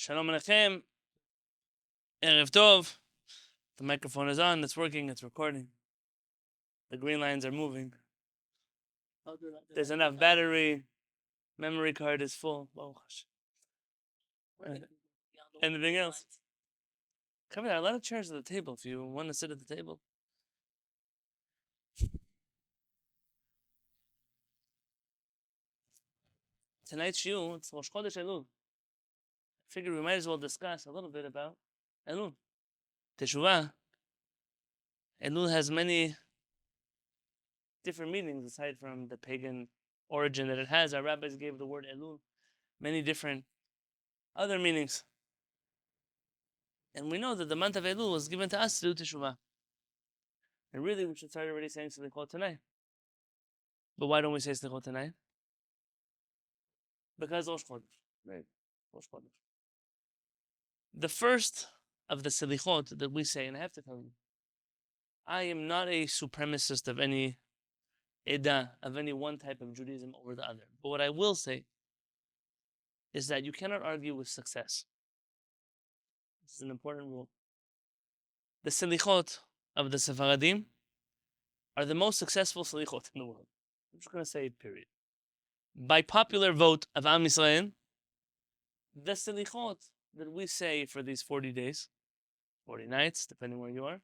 Shalom Aleichem. Erev Tov. The microphone is on, it's working, it's recording. The green lines are moving. There's enough battery. Memory card is full. Anything else? Come here, a lot of chairs at the table if you want to sit at the table. Tonight's shiur, it's Rosh Chodesh Elul. I figured we might as well discuss a little bit about Elul. Teshuvah. Elul has many different meanings aside from the pagan origin that it has. Our rabbis gave the word Elul many different other meanings. And we know that the month of Elul was given to us to do Teshuvah. And really, we should start already saying Selichot tonight. But why don't we say Selichot tonight? Because Rosh Chodesh. Right? Rosh Chodesh. The first of the Selichot that we say, and I have to tell you, I am not a supremacist of any Edah, of any one type of Judaism over the other. But what I will say is that you cannot argue with success. This is an important rule. The Selichot of the Sephardim are the most successful Selichot in the world. I'm just going to say it, period. By popular vote of Am Yisrael, the Selichot that we say for these 40 days, 40 nights, depending where you are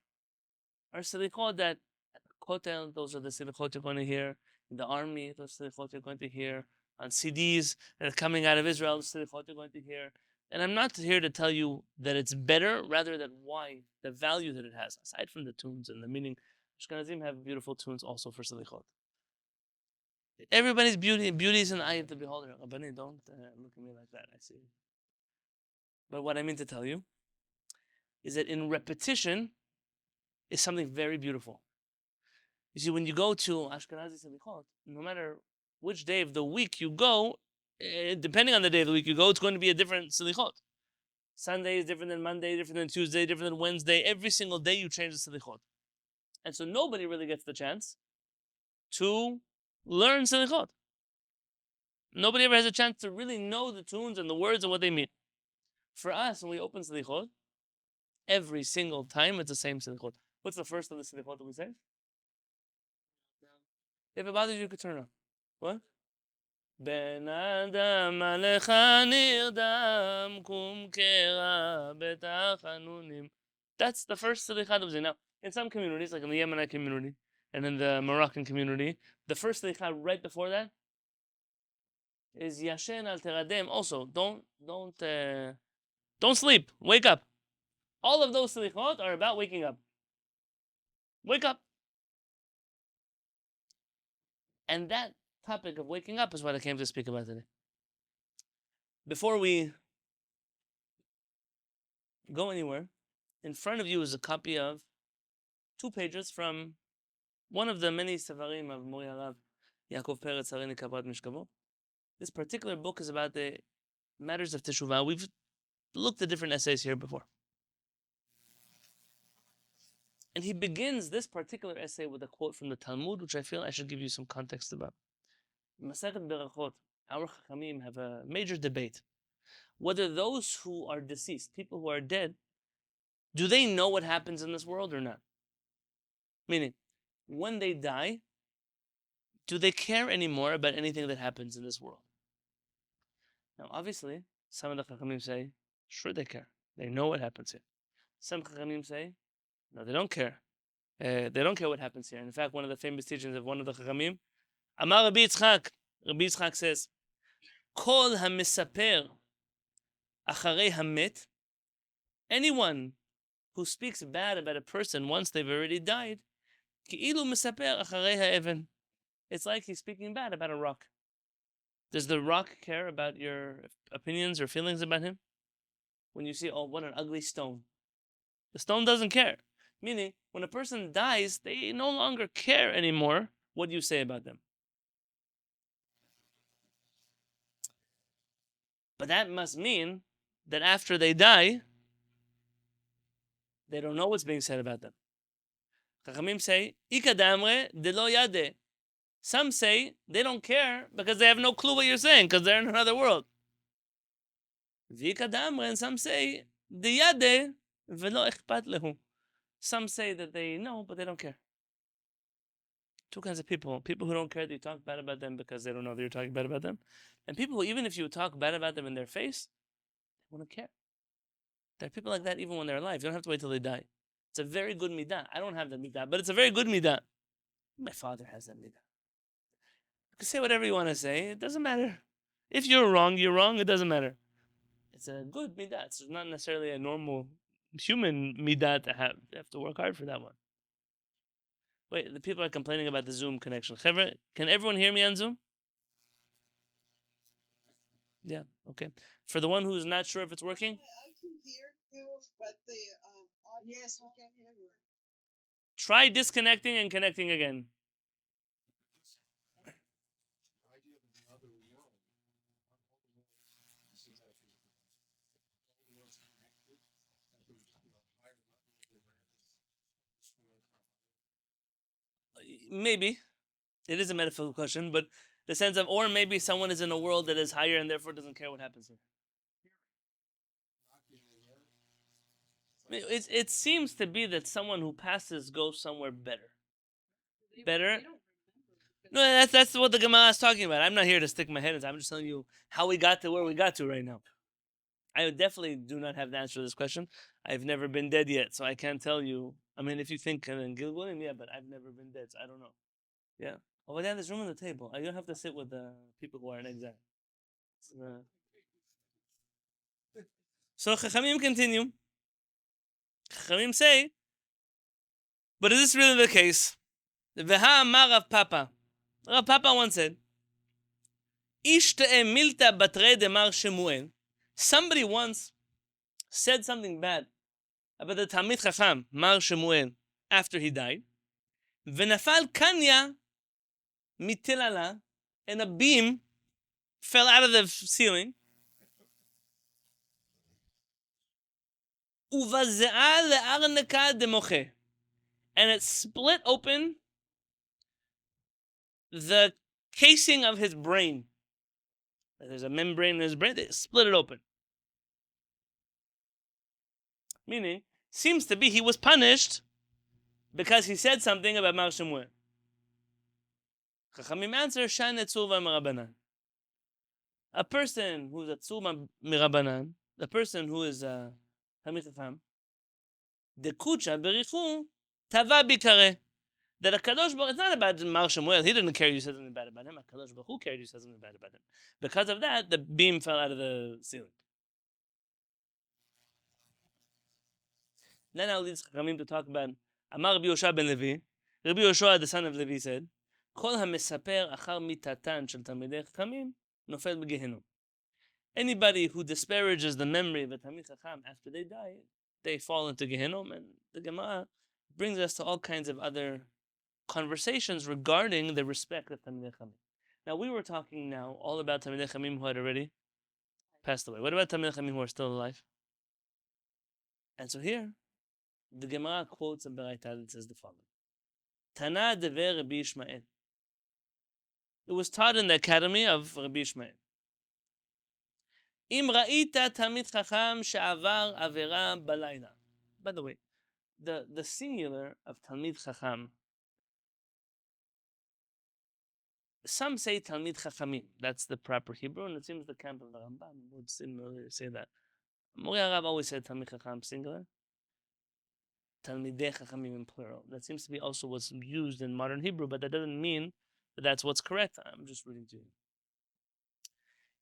Selichot that at the Kotel, those are the Selichot you're going to hear. In the army, those Selichot you're going to hear. On CDs that are coming out of Israel, the Selichot you're going to hear. And I'm not here to tell you that it's better, rather than why, the value that it has, aside from the tunes and the meaning. Ashkenazim have beautiful tunes also for Selichot. Everybody's beauty is in the eye of the beholder. Rabbani, don't look at me like that. I see. But what I mean to tell you is that in repetition is something very beautiful. You see, when you go to Ashkenazi Selichot, no matter which day of the week you go, depending on the day of the week you go, it's going to be a different Selichot. Sunday is different than Monday, different than Tuesday, different than Wednesday. Every single day you change the Selichot. And so nobody really gets the chance to learn Selichot. Nobody ever has a chance to really know the tunes and the words and what they mean. For us, when we open Selichot, every single time it's the same Selichot. What's the first of the Selichot that we say? If it bothers you, you could turn it on. What? Ben Adam alecha nirdam kum kera betachanunim. That's the first Selichot that we say. Now, in some communities, like in the Yemenite community and in the Moroccan community, the first Selichot right before that is Yashen al teradem. Also, don't sleep. Wake up. All of those Selichot are about waking up. Wake up. And that topic of waking up is what I came to speak about today. Before we go anywhere, in front of you is a copy of 2 pages from one of the many sefarim of Morenu HaRav Yaakov Peretz Kabbat Mishkavo. This particular book is about the matters of Teshuvah. We've looked at different essays here before. And he begins this particular essay with a quote from the Talmud, which I feel I should give you some context about. In Masechet Berachot, our HaShamayim have a major debate whether those who are deceased, people who are dead, do they know what happens in this world or not? Meaning, when they die, do they care anymore about anything that happens in this world? Now, obviously, some of the Chachamim say, sure they care. They know what happens here. Some Chachamim say, no, they don't care. They don't care what happens here. In fact, one of the famous teachings of one of the Chachamim, Amar Rabbi Yitzchak says, Kol ha-misaper acharei hamet, anyone who speaks bad about a person once they've already died, ki'ilu misaper acharei ha'even. It's like he's speaking bad about a rock. Does the rock care about your opinions or feelings about him? When you see, oh, what an ugly stone. The stone doesn't care. Meaning, when a person dies, they no longer care anymore what you say about them. But that must mean that after they die, they don't know what's being said about them. Chachamim say, Ika damre de lo yade. Some say they don't care because they have no clue what you're saying because they're in another world. And some say, diyade velo ichpat lehu. Some say that they know, but they don't care. Two kinds of people. People who don't care that you talk bad about them because they don't know that you're talking bad about them. And people who, even if you talk bad about them in their face, they won't care. There are people like that even when they're alive. You don't have to wait till they die. It's a very good midah. I don't have that midah, but it's a very good midah. My father has that midah. You can say whatever you want to say. It doesn't matter. If you're wrong, you're wrong. It doesn't matter. It's a good midah. It's not necessarily a normal human midah to have. You have to work hard for that one. Wait, the people are complaining about the Zoom connection. Can everyone hear me on Zoom? Yeah, okay. For the one who's not sure if it's working? I can hear you, but the yes, we can hear you. Try disconnecting and connecting again. Maybe. It is a metaphysical question, but the sense of, or maybe someone is in a world that is higher and therefore doesn't care what happens here. It seems to be that someone who passes goes somewhere better. Better? No, that's what the Gemara is talking about. I'm not here to stick my head in. I'm just telling you how we got to where we got to right now. I definitely do not have the answer to this question. I've never been dead yet, so I can't tell you. I mean, if you think in Gilgulim, yeah, but I've never been dead, so I don't know. Yeah. Oh, yeah, there's room on the table. You don't have to sit with the people who are in exile. So Chachamim continue. Chachamim say, but is this really the case? V'ha amar Rav Papa. Rav Papa once said, Ish te'e milta batre demar Shemuel. Somebody once said something bad about the Talmid Chacham, Mar Shemuel, after he died. V'nafal kanya mitilala, and a beam fell out of the ceiling. Uvaze'a le'arneka demoche, and it split open the casing of his brain. There's a membrane in his brain. They split it open. Meaning, seems to be he was punished because he said something about Mar Shemuel. Chachamim answer, Shan Teshuvah mirabanan. A person who is a Teshuvah mirabanan, the person who is a Talmid Chacham, the kucha berichu tava bikare. That a Kadosh Baruch, it's not about Mar Shemuel. He didn't care you said something bad about him. A Kadosh Baruch who cared you said something bad about him. Because of that, the beam fell out of the ceiling. Then now leads Chachamim to talk about Amar Rabbi Yoshua ben Levi. Rabbi Yoshua, the son of Levi, said, Kol ha-mesaper achar mitatan shel Talmidei Chachamim nofel b'gehenom. Anybody who disparages the memory of a Talmid Chacham after they die, they fall into Gehenom. And the Gemara brings us to all kinds of other conversations regarding the respect of Talmidei Chachamim. Now we were talking now all about Talmidei Chachamim who had already passed away. What about Talmidei Chachamim who are still alive? And so here, the Gemara quotes a Baraita that says the following: Tana dever Rabbi Ishmael. It was taught in the academy of Rabbi Ishmael. Im ra'ita Talmid Chacham she'avar avera balayla. By the way, the singular of Talmid Chacham, some say Talmid Chachamim. That's the proper Hebrew, and it seems the camp of the Rambam would similarly say that. Morenu HaRav always said Talmid Chacham singular, Talmidei Chachamim in plural. That seems to be also what's used in modern Hebrew, but that doesn't mean that that's what's correct. I'm just reading to you.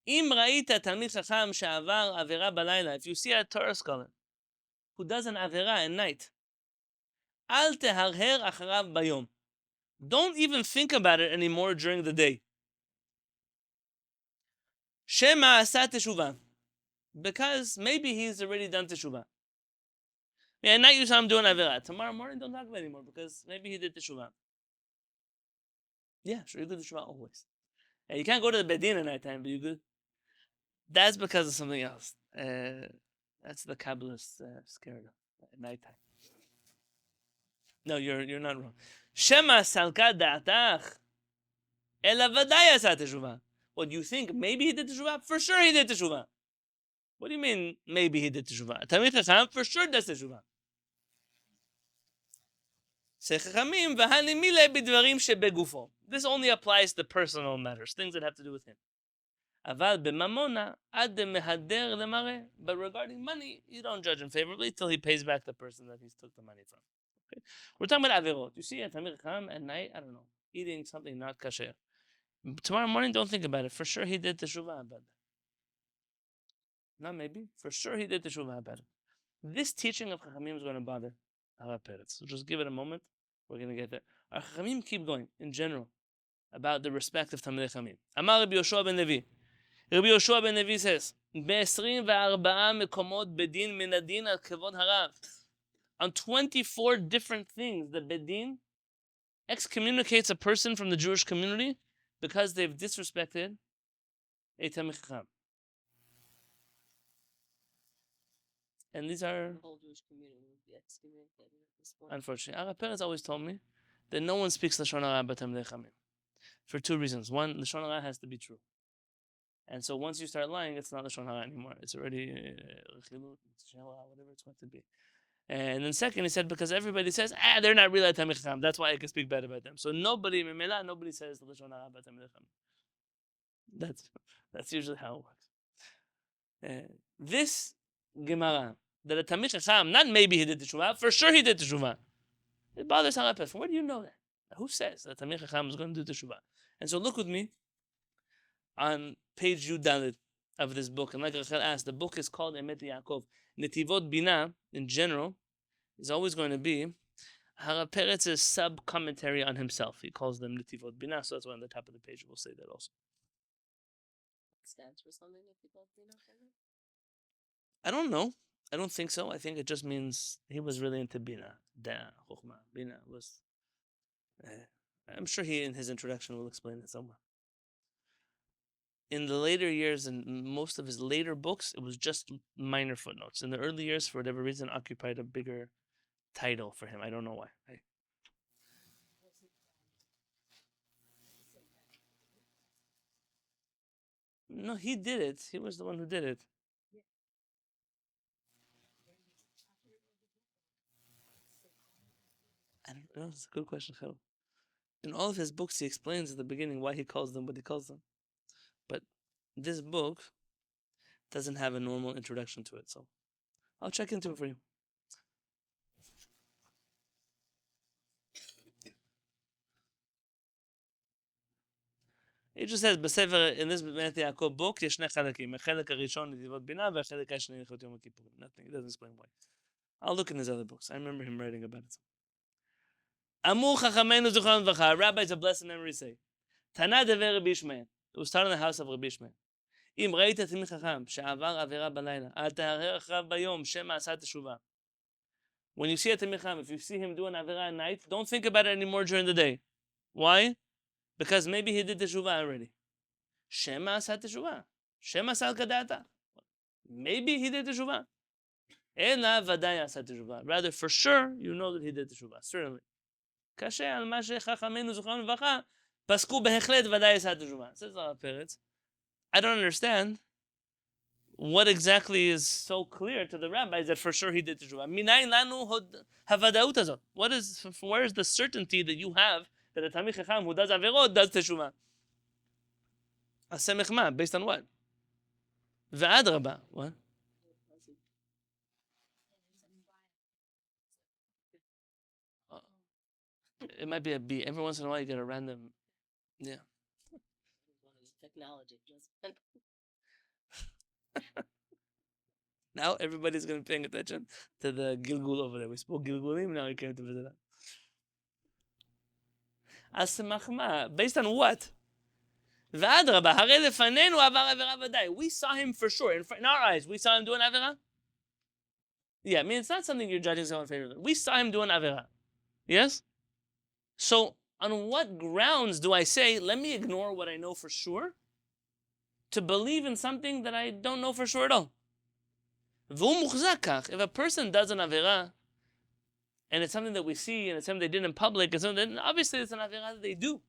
Im ra'ita Talmid Chacham she'avar avera balayla. If you see a Torah scholar who does an avera at night, al teharher acharav bayom. Don't even think about it anymore during the day. Shema asa Teshuvah. Because maybe he's already done Teshuvah. Yeah, at night you saw him doing avera. Tomorrow morning, don't talk about it anymore because maybe he did Teshuvah. Yeah, sure, you do Teshuvah always. Yeah, you can't go to the Bedin at night time, but you good. That's because of something else. That's the Kabbalists scared of at night time. No, you're not wrong. Shema salka da'atach ela vaday asa Teshuvah. What, you think maybe he did Teshuvah? For sure he did Teshuvah. What do you mean, maybe he did Teshuvah? Talmid Chacham for sure does Teshuvah. This only applies to personal matters, things that have to do with him. But regarding money, you don't judge him favorably till he pays back the person that he took the money from. Okay? We're talking about averot. You see a Talmid Chacham at night, I don't know, eating something not kasher. Tomorrow morning, don't think about it. For sure he did Teshuvah about that. Not maybe. For sure he did Teshuvah about it. This teaching of Chachamim is going to bother HaRav Peretz. So just give it a moment. We're going to get there. Our Chachamim keep going in general about the respect of Talmidei Chachamim. Amar Rabbi Yoshua ben Levi. Rabbi Yoshua ben Levi says, ב-24 מקומות בדין מן הדין על כבוד הרב. On 24 different things, the Bedin excommunicates a person from the Jewish community because they've disrespected a Talmid Chacham. And these are, The whole Jewish community would be excommunicated at this point. unfortunately, HaRav Peretz always told me that no one speaks Lashon Hara but Talmidei Chachamim. For two reasons. One, Lashon Hara has to be true. And so once you start lying, it's not Lashon Hara anymore. It's already Rechilut, whatever it's going to be. And then second, he said, because everybody says, they're not really Talmidei Chacham. That's why I can speak bad about them. So nobody says Lashon Hara about Talmidei Chacham. That's usually how it works. This Gemara, that a Talmid Chacham, not maybe he did Teshuvah, for sure he did Teshuvah. It bothers HaRav Peretz. Where do you know that? Who says that Talmid Chacham is going to do Teshuvah? And so look with me on page Yud of this book. And like Rachel asked, the book is called Emet Yaakov. Netivot Bina, in general, is always going to be HaRav Peretz's sub-commentary on himself. He calls them Netivot Bina, so that's why on the top of the page we'll say that also. It stands for something if you don't know. I don't know. I don't think so. I think it just means he was really into Bina. Chokhmah. Bina was... I'm sure he, in his introduction, will explain it somewhere. In the later years, and most of his later books, it was just minor footnotes. In the early years, for whatever reason, occupied a bigger title for him. I don't know why. No, he did it. He was the one who did it. I don't know. It's a good question, Chel. In all of his books, he explains at the beginning why he calls them what he calls them. But this book doesn't have a normal introduction to it, so I'll check into it for you. It just says, בספר, in this Emet Yaakov book, יש שני חלקים. החלק הראשון, נתיבות בינה, והחלק השני, הלכות יום הכיפורים. Nothing. It doesn't explain why. I'll look in his other books. I remember him writing about it. Amur chachamenu zichron levracha. Rabbis of blessed memory say, Tana dever Rabbi Yishmael. It was taught in the house of Rabbi Yishmael. אם ראית תלמיד חכם שעבר עבירה בלילה, אל תהרהר אחריו ביום, שמא עשה תשובה. When you see a תלמיד חכם, if you see him do an עבירה at night, don't think about it anymore during the day. Why? Because maybe he did teshuvah already. שמא עשה תשובה. שמא עשה על כדעתה. Maybe he did teshuvah. אלא ודאי עשה תשובה. Rather, for sure, you know that he did teshuvah. Certainly. קשה על מה שחכמינו זכרם לברכה, פסקו בהחלט ודאי עשה תשובה. Says HaRav Peretz. I don't understand what exactly is so clear to the rabbis that for sure he did teshuvah. Minayin lanu havadaut hazot. Where is the certainty that you have that a Talmid Chacham who does averot does teshuvah? Asemech ma, based on what? Ve'adraba. What? It might be a B. Every once in a while you get a random, yeah. Technology. Now everybody's going to be paying attention to the Gilgul over there. We spoke Gilgulim, now we came to visit that. Asemachma, based on what? V'adraba, hare lefanenu avar avera v'dai. We saw him for sure. In our eyes, we saw him do an avera. Yeah, I mean, it's not something you're judging someone favorably. We saw him do an avera. Yes? So, on what grounds do I say, let me ignore what I know for sure to believe in something that I don't know for sure at all? If a person does an avera, and it's something that we see, and it's something they did in public, and then obviously it's an avera that they do.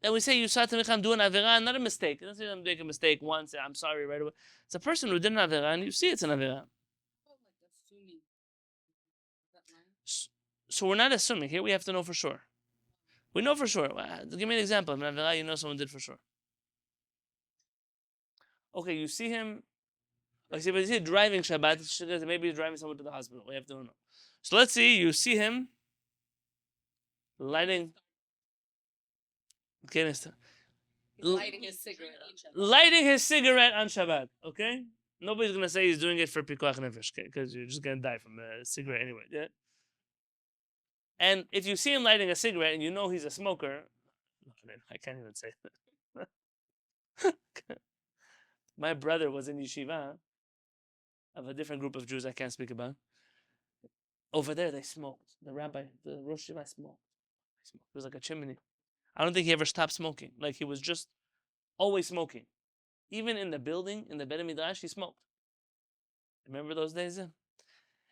And we say you saw Tamicham do an Avera, not a mistake. It doesn't mean make a mistake once, I'm sorry right away. It's a person who did an Avera, and you see it's an Avera. So we're not assuming. Here we have to know for sure. We know for sure. Give me an example of an Avera you know someone did for sure. Okay, you see him. Like, but you see driving Shabbat, maybe he's driving someone to the hospital. We have to know. So let's see, you see him lighting. Okay, Lighting his cigarette on Shabbat. Lighting his cigarette on Shabbat. Okay, nobody's gonna say he's doing it for pikuach nefesh, okay? Because you're just gonna die from a cigarette anyway. Yeah. And if you see him lighting a cigarette and you know he's a smoker, I can't even say that. My brother was in yeshiva of a different group of Jews I can't speak about. Over there, they smoked. The rabbi, the Rosh Yeshiva smoked. It was like a chimney. I don't think he ever stopped smoking. Like, he was just always smoking. Even in the building, in the Beit Midrash, he smoked. Remember those days? And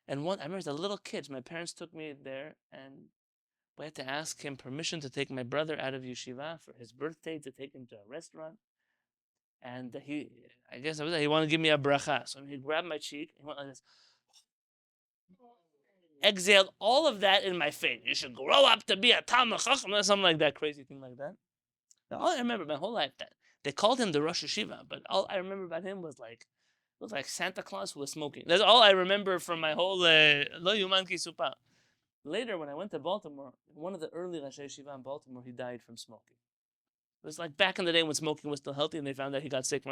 I remember the little kids. My parents took me there, and we had to ask him permission to take my brother out of yeshiva for his birthday, to take him to a restaurant. And I guess he wanted to give me a bracha. So he grabbed my cheek, and he went like this. Exhaled all of that in my face. You should grow up to be a Talmud Chacham, or something like that, crazy thing like that. Now, all I remember my whole life, that they called him the Rosh Yeshiva, but all I remember about him was like, it was like Santa Claus who was smoking. That's all I remember from my whole Lo Yuman Ki Supa. Later, when I went to Baltimore, one of the early Rosh Yeshiva in Baltimore, he died from smoking. It was like back in the day when smoking was still healthy, and they found out he got sick.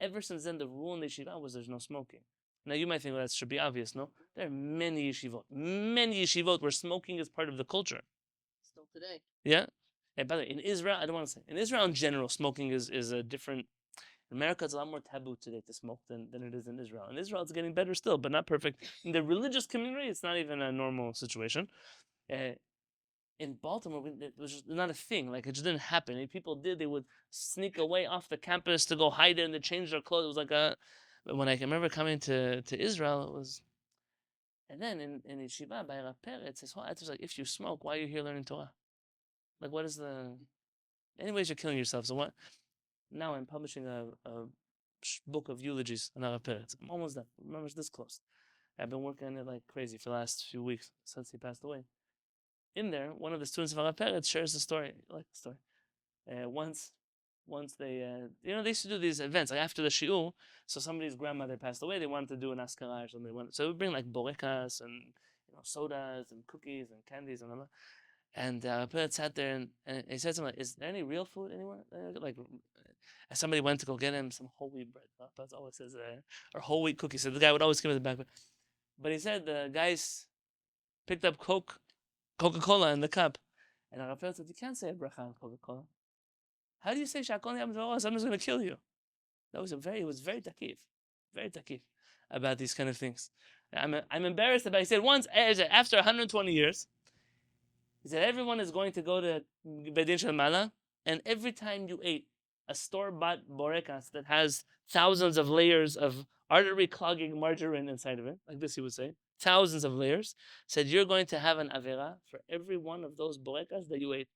Ever since then, the rule in the yeshiva was there's no smoking. Now, you might think, well, that should be obvious, no? There are many yeshivot where smoking is part of the culture. Still today. Yeah? And by the way, in Israel, I don't want to say, in Israel in general, smoking is a different, in America, it's a lot more taboo today to smoke than it is in Israel. In Israel, it's getting better still, but not perfect. In the religious community, it's not even a normal situation. In Baltimore, it was just not a thing. Like, it just didn't happen. If people did, they would sneak away off the campus to go hide it, and they change their clothes. It was like a... When I remember coming to Israel, it was... And then in Yeshiva, by Rav Peretz, his whole attitude was like, if you smoke, why are you here learning Torah? Like, what is the... Anyways, you're killing yourself. So what... Now I'm publishing a book of eulogies on Rav Peretz. I'm almost done. Remember, it's this close. I've been working on it like crazy for the last few weeks since he passed away. In there, one of the students of Rav Peretz shares the story. I like the story. Once they, they used to do these events, like after the shiur, so somebody's grandmother passed away, they wanted to do an askara or something. So they would bring like borekas and sodas and cookies and candies and all that. And Peretz sat there and he said something like, is there any real food anywhere? Like, somebody went to go get him some whole wheat bread. Peretz always says, or whole wheat cookies. So the guy would always come in the back. But he said the guys picked up Coca-Cola in the cup. And Rav Peretz said, you can't say a bracha on Coca-Cola. How do you say Shakon Yam someone's going to kill you? It was very takif about these kind of things. I'm embarrassed about. He said once after 120 years, he said everyone is going to go to Bedin Shel Mala, and every time you ate a store-bought borekas that has thousands of layers of artery-clogging margarine inside of it, like this he would say, thousands of layers, said you're going to have an avera for every one of those borekas that you ate.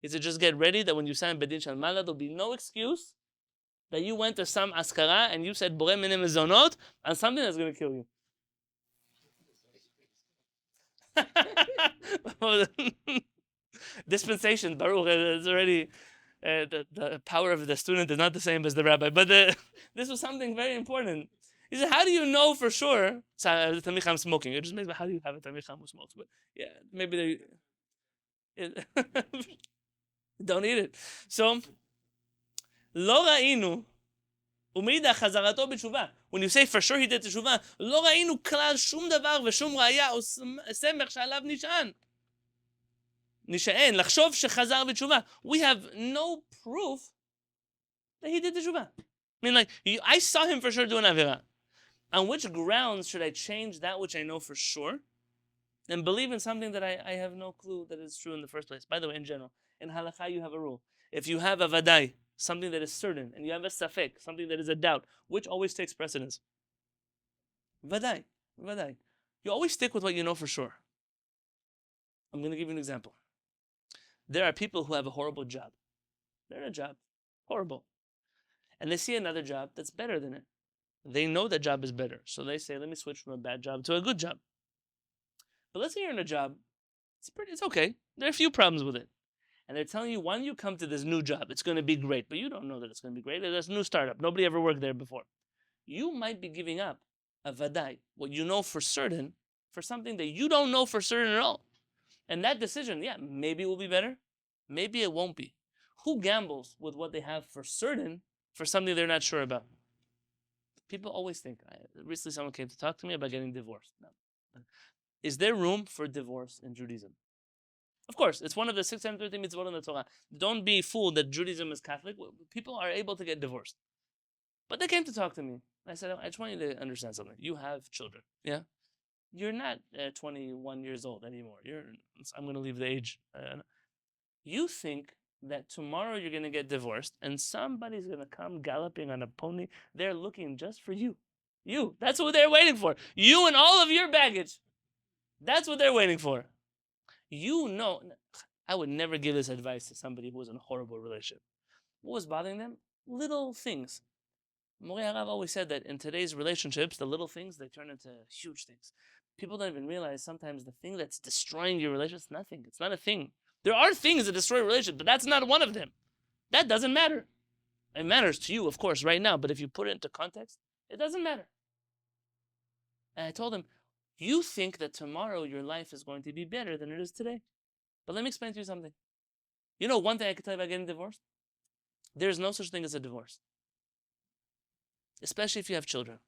He said, just get ready that when you stand Bedin Shel Mala, there'll be no excuse that you went to some askara and you said Borei Minei Mezonot and something that's going to kill you. Dispensation, Baruch, is already, the power of the student is not the same as the rabbi. But this was something very important. He said, how do you know for sure? Tamicham smoking. It just makes me, how do you have a Tamicham who smokes? But yeah, maybe they... Don't eat it. So, lo ra'inu, u'mida chazarato b'teshuvah. When you say for sure he did teshuvah, lo ra'inu klal shum davar v'shum raya o semech sha'alav nish'an. Nish'an, lachshov shechazar b'teshuvah. We have no proof that he did teshuvah. I mean, like, I saw him for sure doing avera. On which grounds should I change that which I know for sure and believe in something that I have no clue that is true in the first place? By the way, in general, in halakha you have a rule. If you have a vadai, something that is certain, and you have a safek, something that is a doubt, which always takes precedence? Vadai. You always stick with what you know for sure. I'm going to give you an example. There are people who have a horrible job. They're in a job. Horrible. And they see another job that's better than it. They know that job is better. So they say, let me switch from a bad job to a good job. But let's say you're in a job, it's okay. There are a few problems with it. And they're telling you, why don't you come to this new job? It's going to be great. But you don't know that it's going to be great. There's a new startup. Nobody ever worked there before. You might be giving up a vadai, what you know for certain, for something that you don't know for certain at all. And that decision, yeah, maybe it will be better. Maybe it won't be. Who gambles with what they have for certain for something they're not sure about? People always think. Recently, someone came to talk to me about getting divorced. No. Is there room for divorce in Judaism? Of course, it's one of the 613 mitzvot in the Torah. Don't be fooled that Judaism is Catholic. People are able to get divorced. But they came to talk to me. I said, I just want you to understand something. You have children, yeah? You're not 21 years old anymore. I'm going to leave the age. You think that tomorrow you're going to get divorced and somebody's going to come galloping on a pony. They're looking just for you. You. That's what they're waiting for. You and all of your baggage. That's what they're waiting for. You know, I would never give this advice to somebody who was in a horrible relationship. What was bothering them? Little things. Morenu HaRav always said that in today's relationships, the little things, they turn into huge things. People don't even realize sometimes the thing that's destroying your relationship is nothing. It's not a thing. There are things that destroy a relationship, but that's not one of them. That doesn't matter. It matters to you, of course, right now, but if you put it into context, it doesn't matter. And I told him, you think that tomorrow your life is going to be better than it is today. But let me explain to you something. You know one thing I can tell you about getting divorced? There's no such thing as a divorce. Especially if you have children.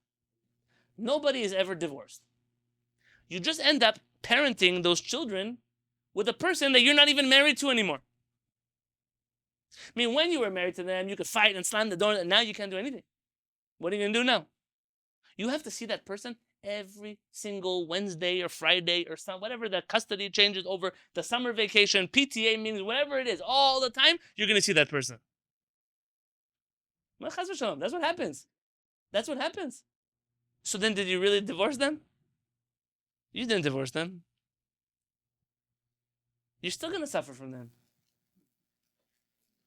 Nobody is ever divorced. You just end up parenting those children with a person that you're not even married to anymore. I mean, when you were married to them, you could fight and slam the door, and now you can't do anything. What are you going to do now? You have to see that person every single Wednesday or Friday or whatever the custody changes over, the summer vacation, PTA meetings, whatever it is, all the time, you're going to see that person. That's what happens. That's what happens. So then did you really divorce them? You didn't divorce them. You're still going to suffer from them.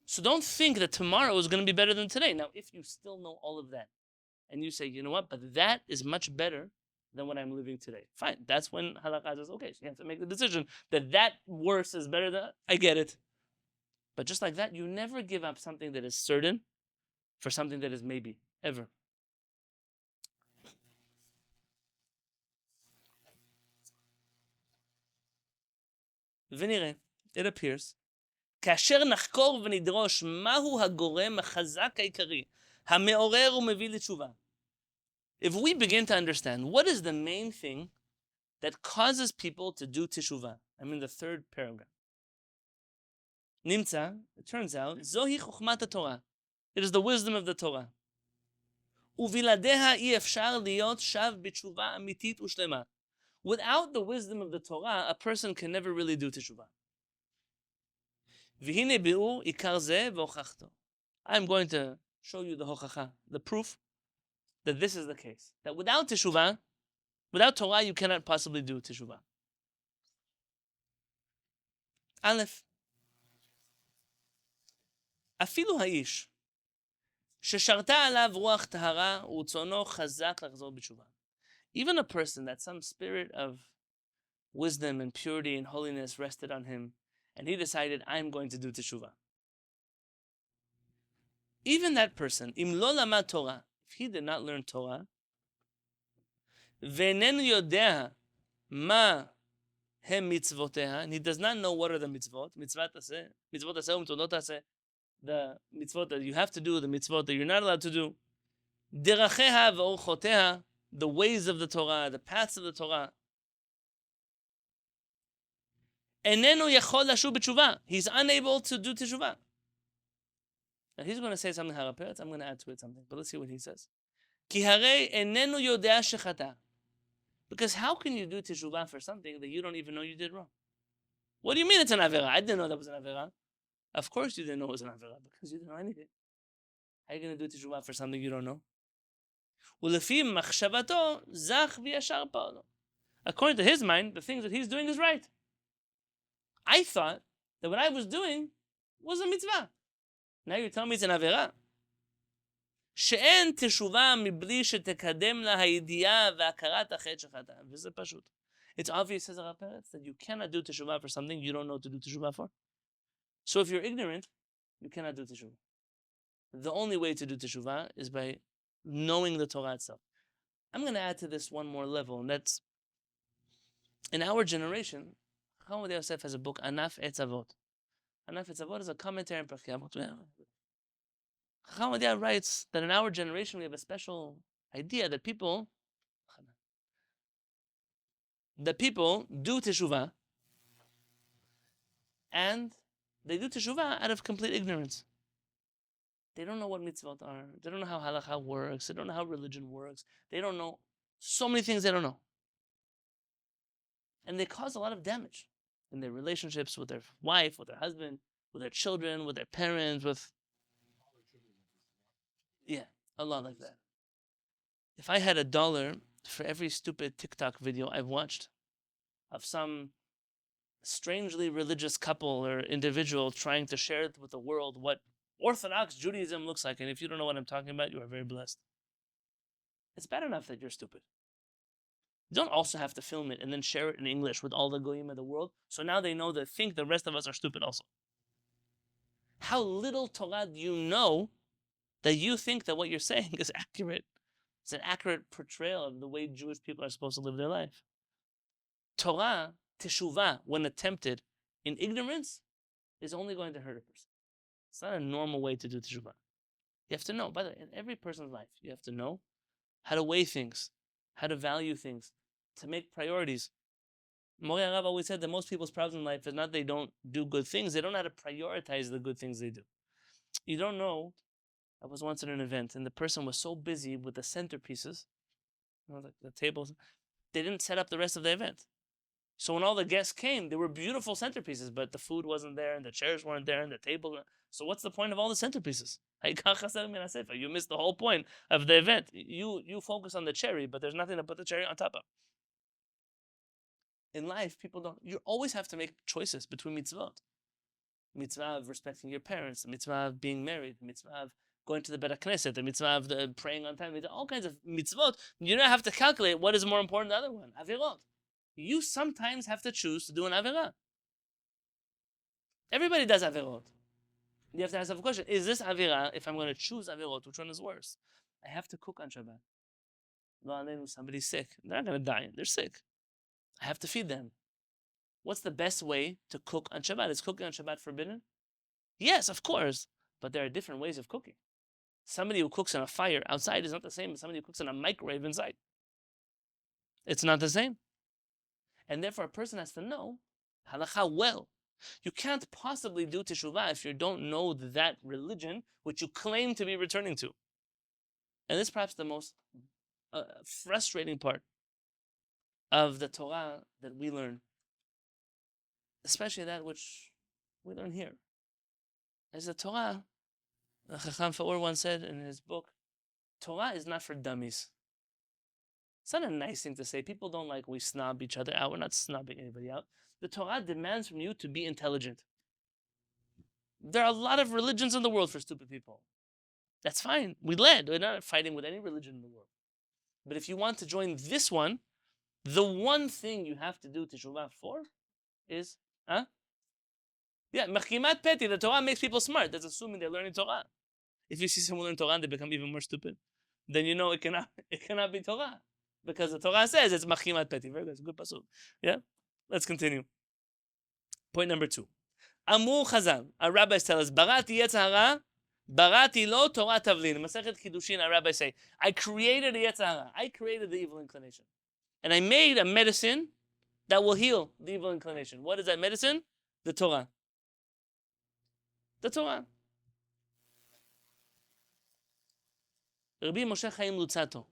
So don't think that tomorrow is going to be better than today. Now, if you still know all of that, and you say, you know what, but that is much better than what I'm living today. Fine. That's when halakha says, okay, so you have to make the decision that worse is better than, I get it. But just like that, you never give up something that is certain for something that is maybe, ever. ונראה, it appears, כאשר נחקור ונדרוש מהו הגורם החזק העיקרי, המעורר ומביא לתשובה. If we begin to understand what is the main thing that causes people to do Teshuvah, I'm in the third paragraph. נמצא, it turns out, זוהי חוכמת התורה. It is the wisdom of the Torah. ובלעדיה אי אפשר להיות שב בתשובה אמיתית ושלמה. Without the wisdom of the Torah, a person can never really do Teshuvah. והנה ביאור עיקר זה והוכחתו. I'm going to show you the hochacha, the proof that this is the case. That without Teshuvah, without Torah, you cannot possibly do Teshuvah. Aleph. אפילו האיש ששרתה עליו רוח טהרה ורצונו חזק לחזור בתשובה. Even a person that some spirit of wisdom and purity and holiness rested on him, and he decided, I'm going to do Teshuvah. Even that person, אם לא למד תורה, if he did not learn Torah, ואיננו יודע מה הם מצוותיה, and he does not know what are the mitzvot, מצוות עשה ומצוות עשה, the mitzvot that you have to do, the mitzvot that you're not allowed to do, דרכיה ואורחותיה, the ways of the Torah, the paths of the Torah, איננו יכול לשוב בתשובה. He's unable to do Teshuvah. Now he's going to say something, HaRav Peretz. I'm going to add to it something, but let's see what he says. כי הרי איננו יודע שחטא. Because how can you do Teshuvah for something that you don't even know you did wrong? What do you mean it's an avera? I didn't know that was an avera. Of course you didn't know it was an avera because you didn't know anything. How are you going to do Teshuvah for something you don't know? ולפי מחשבתו זך וישר פעלו. According to his mind, the things that he's doing is right. I thought that what I was doing was a mitzvah. Now you're telling me it's an avera. שאין תשובה מבלי שתקדם לה הידיעה והכרת החטא שחטא. וזה פשוט. It's obvious, says HaRav Peretz, that you cannot do teshuvah for something you don't know to do teshuvah for. So if you're ignorant, you cannot do teshuvah. The only way to do teshuvah is by knowing the Torah itself. I'm going to add to this one more level, and that's, in our generation, Chacham Yosef has a book, Anaf Etz Avot. Anaf Etz Avot is a commentary on Pirkei Avot. Chacham writes that in our generation we have a special idea that people do teshuvah, and they do teshuvah out of complete ignorance. They don't know what mitzvot are. They don't know how halakha works. They don't know how religion works. They don't know so many things they don't know. And they cause a lot of damage in their relationships with their wife, with their husband, with their children, with their parents, with... Yeah, a lot like that. If I had $1 for every stupid TikTok video I've watched of some strangely religious couple or individual trying to share with the world what Orthodox Judaism looks like, and if you don't know what I'm talking about, you are very blessed. It's bad enough that you're stupid. You don't also have to film it and then share it in English with all the goyim of the world, so now they know that think the rest of us are stupid also. How little Torah do you know that you think that what you're saying is accurate? It's an accurate portrayal of the way Jewish people are supposed to live their life. Torah, Teshuvah, when attempted in ignorance, is only going to hurt a person. It's not a normal way to do Teshuvah. You have to know, by the way, in every person's life, you have to know how to weigh things, how to value things, to make priorities. Morenu HaRav always said that most people's problems in life is not they don't do good things, they don't know how to prioritize the good things they do. You don't know. I was once at an event, and the person was so busy with the centerpieces, like the tables, they didn't set up the rest of the event. So when all the guests came, there were beautiful centerpieces, but the food wasn't there, and the chairs weren't there, and the table. So what's the point of all the centerpieces? You missed the whole point of the event. You focus on the cherry, but there's nothing to put the cherry on top of. In life, people don't. You always have to make choices between mitzvot. Mitzvah of respecting your parents, the mitzvah of being married, the mitzvah of going to the Beit HaKnesset, the mitzvah of praying on time, all kinds of mitzvot. You don't have to calculate what is more important than the other one. Avirot. You sometimes have to choose to do an avirah. Everybody does avirot. You have to ask yourself a question: is this avirah? If I'm going to choose avirot, which one is worse? I have to cook on Shabbat. Lo aleinu, somebody's sick. They're not going to die. They're sick. I have to feed them. What's the best way to cook on Shabbat? Is cooking on Shabbat forbidden? Yes, of course. But there are different ways of cooking. Somebody who cooks on a fire outside is not the same as somebody who cooks on a microwave inside. It's not the same. And therefore, a person has to know halakha well. You can't possibly do teshuvah if you don't know that religion which you claim to be returning to. And this is perhaps the most frustrating part of the Torah that we learn, especially that which we learn here. As the Torah, Chacham Faur once said in his book, Torah is not for dummies. It's not a nice thing to say. People don't like we snob each other out. We're not snobbing anybody out. The Torah demands from you to be intelligent. There are a lot of religions in the world for stupid people. That's fine. We're not fighting with any religion in the world. But if you want to join this one, the one thing you have to do Teshuvah for is, Mechimat Peti. The Torah makes people smart. That's assuming they're learning Torah. If you see someone learn Torah and they become even more stupid, then you know it cannot be Torah. Because the Torah says it's Mechimat Peti. Very good. It's a good pasuk. Yeah? Let's continue. Point number 2. Amru Chazal. Our rabbis tell us, Barati Yetzer Hara, Barati lo Torah Tavlin. Masechet Kiddushin, our rabbis say, I created the Yetzer Hara. I created the evil inclination. And I made a medicine that will heal the evil inclination. What is that medicine? The Torah. The Torah. Rabbi Moshe Chaim Luzzatto,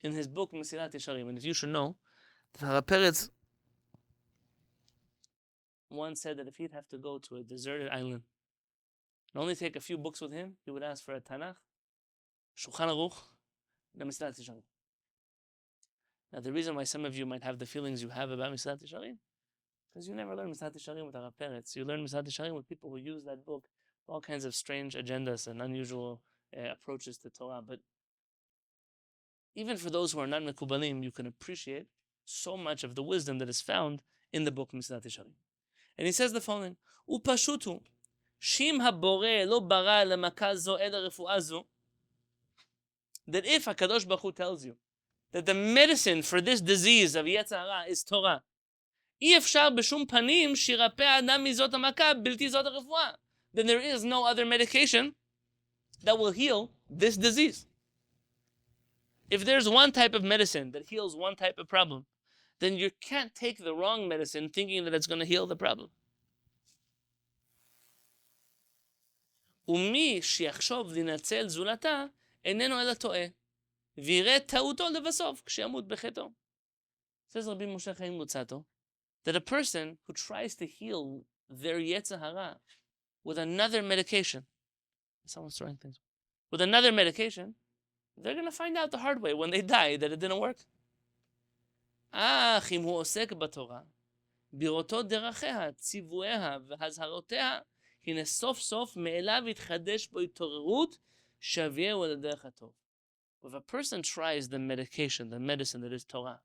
in his book Mesilat Yesharim, and if you should know, HaRav Peretz once said that if he'd have to go to a deserted island and only take a few books with him, he would ask for a Tanakh, Shulchan Aruch, and a Mesilat Yesharim. Now, the reason why some of you might have the feelings you have about Mesilat Yesharim, because you never learn Mesilat Yesharim with HaRav Peretz. You learn Mesilat Yesharim with people who use that book all kinds of strange agendas and unusual approaches to Torah. But even for those who are not Mekubalim, you can appreciate so much of the wisdom that is found in the book Mesilat Yesharim. And he says the following, Upashutu, Shim habore lo bara lemaka zo ela refuah zo, that if HaKadosh Baruch Hu tells you that the medicine for this disease of Yetzer Hara is Torah, אי אפשר בשום פנים שירפא האדם מזאת המכה בלתי זאת הרפואה, then there is no other medication that will heal this disease. If there's one type of medicine that heals one type of problem, then you can't take the wrong medicine thinking that it's going to heal the problem. ומי שיחשוב לנצל זולתה איננו אלא טועה, ויראה טעותו לבסוף כשימות בחטאו. Says Rabbi Moshe Chaim Luzzatto that a person who tries to heal their Yetzer Hara with another medication, someone's throwing things, with another medication, they're going to find out the hard way when they die that it didn't work. אך אם הוא עוסק בתורה, בראותו דרכיה, ציוואיה והזהרותיה, הנה סוף סוף מאליו יתחדש בו התעוררות, שוויהו אל הדרך הטוב. If a person tries the medication, the medicine that is Torah,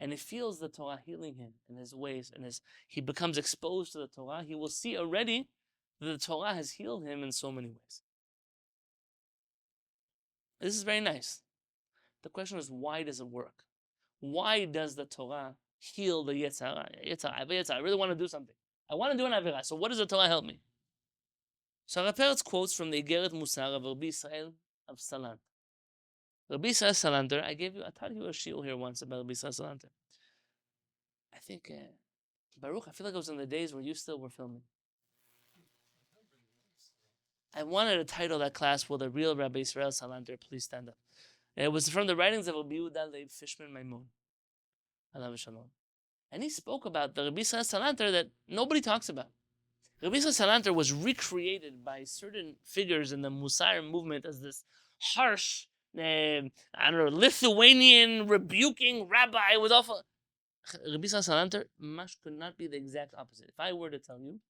and he feels the Torah healing him in his ways, and he becomes exposed to the Torah, he will see already that the Torah has healed him in so many ways. This is very nice. The question is, why does it work? Why does the Torah heal the Yetzer Hara? I really want to do something. I want to do an Avirah. So what does the Torah help me? So HaRav Peretz quotes from the Igeret Musar of Rabbi Israel of Salant. Rabbi Israel Salanter, I taught you a shiur here once about Rabbi Israel Salanter. I think, Baruch, I feel like it was in the days where you still were filming. I wanted to title that class, Will the Real Rabbi Israel Salanter Please Stand Up? It was from the writings of Rabbi Yehuda Leib Fishman Maimon, Alav Shalom. And he spoke about the Rabbi Israel Salanter that nobody talks about. Rabbi Israel Salanter was recreated by certain figures in the Musar movement as this harsh, Lithuanian rebuking rabbi with awful. Rabbi Israel Salanter could not be the exact opposite. If I were to tell you,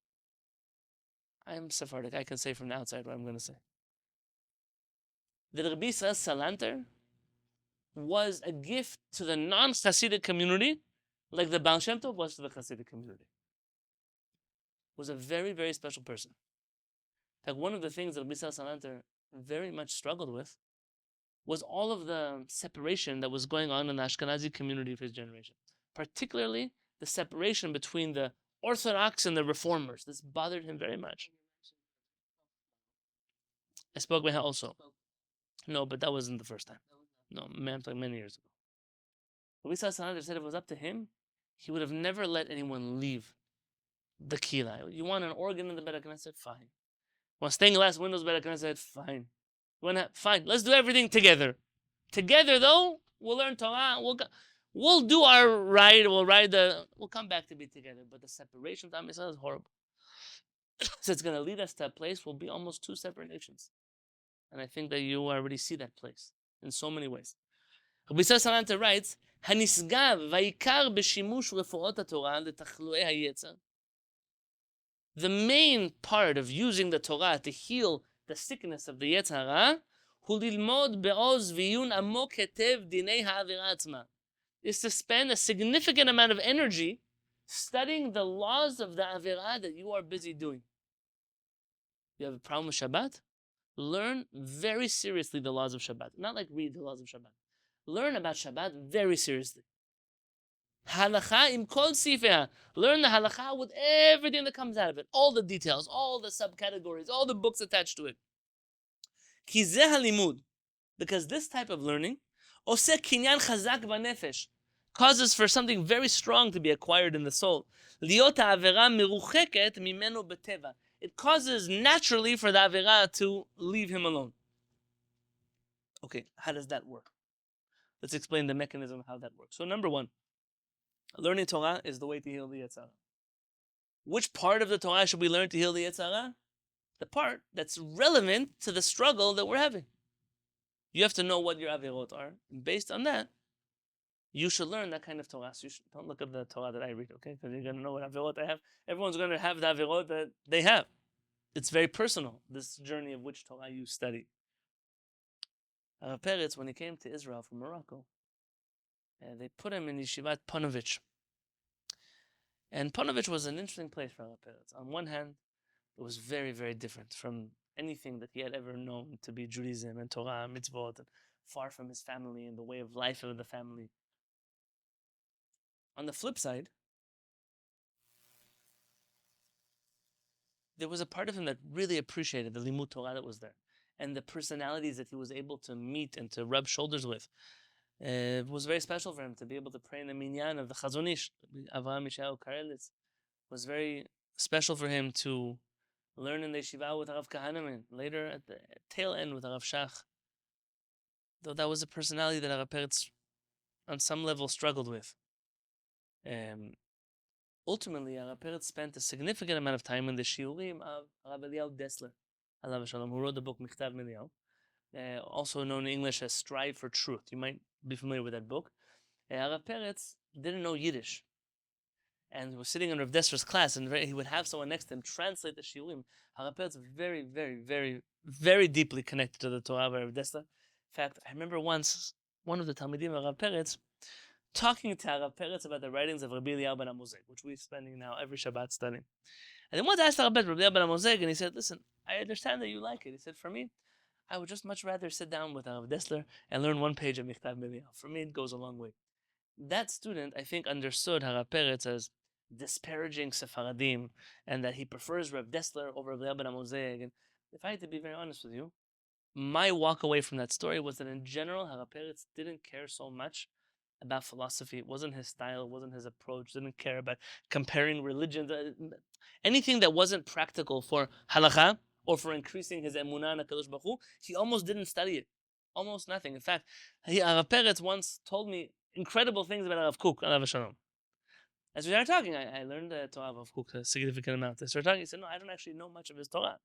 I'm Sephardic, I can say from the outside what I'm going to say. That Rabbi Israel Salanter was a gift to the non-Hasidic community, like the Baal Shem Tov was to the Hasidic community. Was a very, very special person. In fact, one of the things that Rabbi Israel Salanter very much struggled with was all of the separation that was going on in the Ashkenazi community of his generation. Particularly the separation between the Orthodox and the Reformers. This bothered him very much. I spoke with him also. No, but that wasn't the first time. No, like many years ago. Rabbi Israel Salanter said if it was up to him, he would have never let anyone leave the Kehillat. You want an organ in the Beit HaKnesset? Fine. You want stained glass windows in the Beit HaKnesset? Fine. Fine. Let's do everything together. Together, though, we'll learn Torah. We'll do our ride. We'll come back to be together. But the separation of Am Yisrael is horrible. So it's going to lead us to a place where we'll be almost two separate nations. And I think that you already see that place in so many ways. Rabbi Israel Salanter writes, "Hanisgav va'ikar b'shimush refuot haTorah letachluei hayetzer." The main part of using the Torah to heal the sickness of the Yetzer Hara, hu lilmod be'oz v'yun amok hetev dinei ha'avira atzma, is to spend a significant amount of energy studying the laws of the Avirah that you are busy doing. You have a problem with Shabbat? Learn very seriously the laws of Shabbat. Not like read the laws of Shabbat. Learn about Shabbat very seriously. Halacha im kol sifeha. Learn the halacha with everything that comes out of it. All the details, all the subcategories, all the books attached to it. Ki zeh halimud. Because this type of learning oseh kinyan chazak b'nefesh, causes for something very strong to be acquired in the soul. Liot ha'avera merucheket mimeno beteva. It causes naturally for the Avirah to leave him alone. Okay, how does that work? Let's explain the mechanism of how that works. So number one, learning Torah is the way to heal the Yetzer Hara. Which part of the Torah should we learn to heal the Yetzer Hara? The part that's relevant to the struggle that we're having. You have to know what your Avirot are. And based on that, you should learn that kind of Torah. So don't look at the Torah that I read, okay? Because you're going to know what Avirot I have. Everyone's going to have the Avirot that they have. it's very personal, this journey of which Torah you study. HaRav Peretz, when he came to Israel from Morocco, they put him in Yeshivat Ponevezh. And Ponevezh was an interesting place for HaRav Peretz. On one hand, it was very, very different from anything that he had ever known to be Judaism and Torah and mitzvot, and far from his family and the way of life of the family. On the flip side, there was a part of him that really appreciated the limud Torah that was there, and the personalities that he was able to meet and to rub shoulders with. It was very special for him to be able to pray in the minyan of the Chazon Ish, Avraham Yishayahu Karelitz. It was very special for him to learn in the yeshiva with Rav Kahaneman, later at the tail end with Rav Shach. Though that was a personality that Rav Peretz, on some level, struggled with. Ultimately, Rav Peretz spent a significant amount of time in the shiurim of Rav Eliyahu Dessler, alav shalom, who wrote the book Michtav Eliyahu, also known in English as Strive for Truth. You might be familiar with that book. Rav Peretz didn't know Yiddish, and he was sitting in Rav Dessler's class, and he would have someone next to him translate the shiurim. Rav Peretz was very, very, very, very deeply connected to the Torah of Rav Dessler. In fact, I remember once one of the Talmidim of Rav Peretz talking to Rav Peretz about the writings of Rabbi Eliyahu ben Amozeg, which we're spending now every Shabbat studying. And then once I asked Rabbi Eliyahu ben Amozeg, and he said, "Listen, I understand that you like it." He said, "For me, I would just much rather sit down with Rav Dessler and learn one page of Michtav Eliyahu. For me, it goes a long way." That student, I think, understood Rav Peretz as disparaging Sephardim, and that he prefers Rav Dessler over Rabbi Eliyahu ben Amozeg. And if I had to be very honest with you, my walk away from that story was that in general, Rav Peretz didn't care so much about philosophy. It wasn't his style, it wasn't his approach, didn't care about comparing religions. Anything that wasn't practical for halakha or for increasing his emunah in HaKadosh Baruch Hu, he almost didn't study it. Almost nothing. In fact, Rav Peretz once told me incredible things about Rav Kook, alav shalom. As we started talking, I learned the Torah of Rav Kook a significant amount. I started talking, he said, "No, I don't actually know much of his Torah."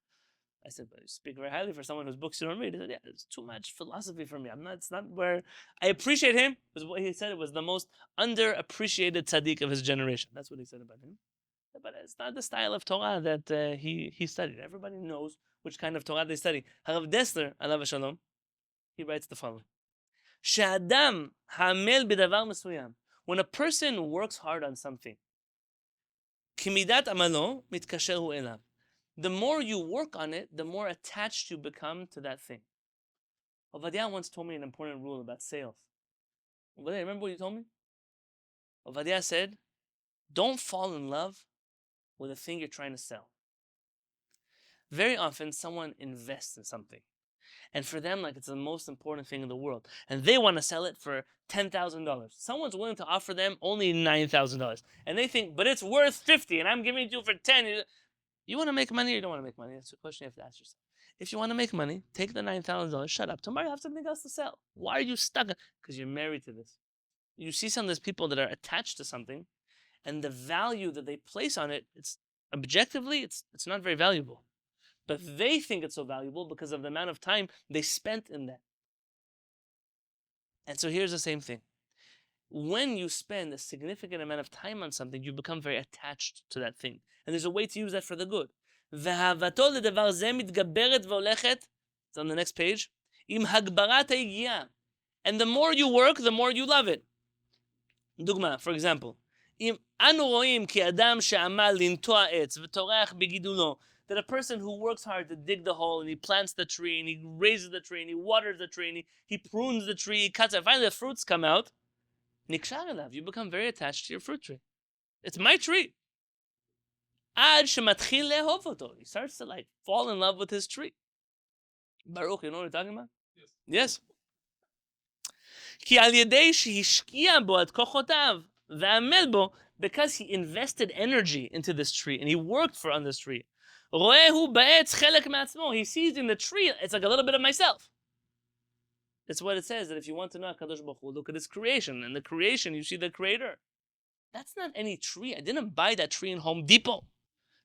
I said, "But you speak very highly for someone whose books you don't read." He said, "Yeah, it's too much philosophy for me. It's not where I appreciate him." Was what he said. It was the most underappreciated tzaddik of his generation. That's what he said about him. But it's not the style of Torah that he studied. Everybody knows which kind of Torah they study. Harav Dessler, alav shalom, he writes the following: "She'adam hamel b'davar mesuyam." When a person works hard on something, kimidat amalo mitkasher hu elav. The more you work on it, the more attached you become to that thing. Ovadia once told me an important rule about sales. Ovadia, remember what you told me? Ovadia said, "Don't fall in love with the thing you're trying to sell." Very often, someone invests in something, and for them, like it's the most important thing in the world, and they want to sell it for $10,000. Someone's willing to offer them only $9,000, and they think, "But it's worth 50, and I'm giving it to you for 10." You want to make money or you don't want to make money? That's a question you have to ask yourself. If you want to make money, take the $9,000, shut up. Tomorrow you have something else to sell. Why are you stuck? Because you're married to this. You see some of these people that are attached to something, and the value that they place on it, it's objectively, it's not very valuable. But they think it's so valuable because of the amount of time they spent in that. And so here's the same thing. When you spend a significant amount of time on something, you become very attached to that thing. And there's a way to use that for the good. It's on the next page. And the more you work, the more you love it. Dugma, for example. That a person who works hard to dig the hole, and he plants the tree, and he raises the tree, and he waters the tree, and he prunes the tree, he cuts it, finally the fruits come out. You become very attached to your fruit tree. It's my tree. He starts to fall in love with his tree. Baruch, you know what we're talking about? Yes. Because he invested energy into this tree and he worked on this tree. He sees in the tree, it's like a little bit of myself. It's what it says, that if you want to know HaKadosh Baruch Hu, look at his creation. In the creation, you see the creator. That's not any tree. I didn't buy that tree in Home Depot.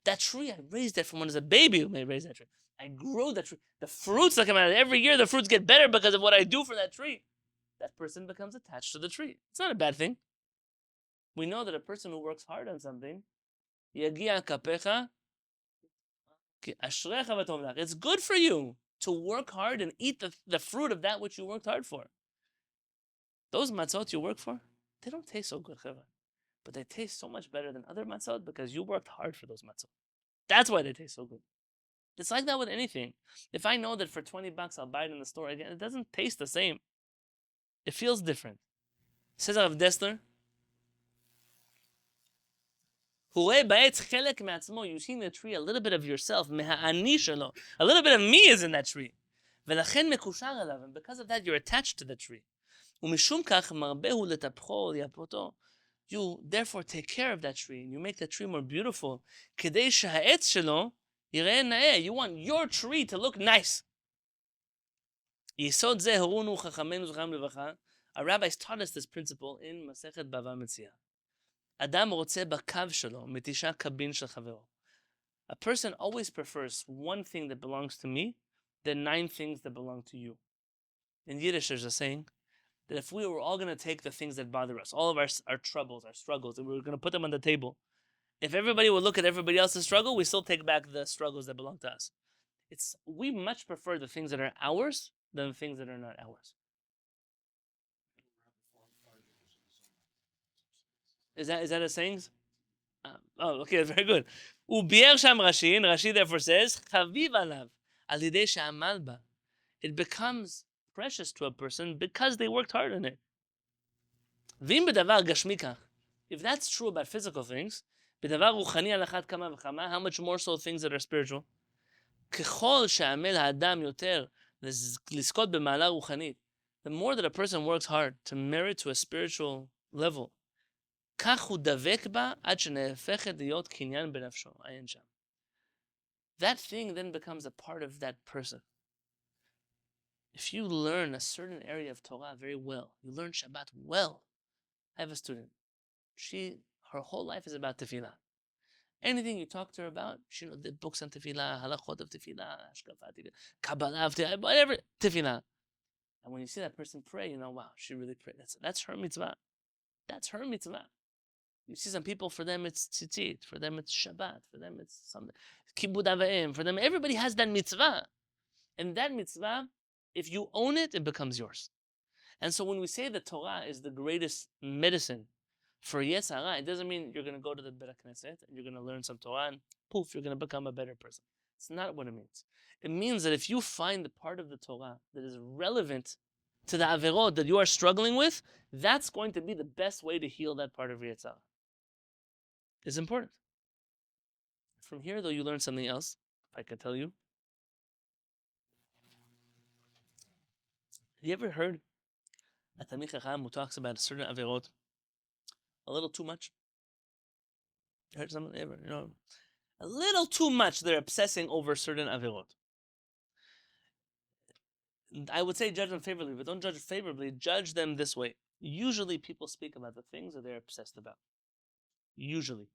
That tree, I raised that from when I was a baby who may raise that tree. I grew that tree. The fruits that come out of it, every year the fruits get better because of what I do for that tree. That person becomes attached to the tree. It's not a bad thing. We know that a person who works hard on something, yagia kapecha It's good for you to work hard and eat the fruit of that which you worked hard for. Those matzot you work for, they don't taste so good, but they taste so much better than other matzot because you worked hard for those matzot. That's why they taste so good. It's like that with anything. If I know that for $20 I'll buy it in the store again, it doesn't taste the same. It feels different. Says Rav Dessler, you see in the tree a little bit of yourself, a little bit of me is in that tree. And because of that, you're attached to the tree. You therefore take care of that tree and you make the tree more beautiful. You want your tree to look nice. Our rabbis taught us this principle in Masechet Bava Metzia. A person always prefers one thing that belongs to me than 9 things that belong to you. In Yiddish, there's a saying that if we were all going to take the things that bother us, all of our troubles, our struggles, and we were going to put them on the table, if everybody would look at everybody else's struggle, we still take back the struggles that belong to us. We much prefer the things that are ours than the things that are not ours. Is that a saying? Okay, very good. Ubier sham Rashi, and Rashi therefore says, Chaviv alav, al yidei she'amal ba. It becomes precious to a person because they worked hard on it. V'im b'davar gashmi kach. If that's true about physical things, b'davar ruchani al achat kama v'chama, how much more so things that are spiritual? Kechol she'amel ha'adam yoter liskot b'ma'ala ruchanit. The more that a person works hard to merit to a spiritual level, כך הוא דבק בה עד שנהפכת להיות קניין בנפשו. עיין שם. That thing then becomes a part of that person. If you learn a certain area of Torah very well, you learn Shabbat well. I have a student. Her whole life is about tefillah. Anything you talk to her about, she knows the books on tefillah, halachot of tefillah, hashkafa tefillah, kabbalah of tefillah, whatever, tefillah. And when you see that person pray, you know, wow, she really prayed. That's her mitzvah. That's her mitzvah. You see some people, for them it's tzitzit, for them it's Shabbat, for them it's something, kibud avayim, for them, everybody has that mitzvah. And that mitzvah, if you own it, it becomes yours. And so when we say that Torah is the greatest medicine for Yetzer Hara, it doesn't mean you're going to go to the Beit HaKnesset and you're going to learn some Torah and poof, you're going to become a better person. It's not what it means. It means that if you find the part of the Torah that is relevant to the averot that you are struggling with, that's going to be the best way to heal that part of your Yetzer Hara. It's important. From here, though, you learn something else, if I could tell you. Have you ever heard a Talmid Chacham who talks about a certain averot a little too much? You heard something ever? A little too much. They're obsessing over certain averot. I would say judge them favorably, but don't judge favorably. Judge them this way. Usually, people speak about the things that they're obsessed about. Usually.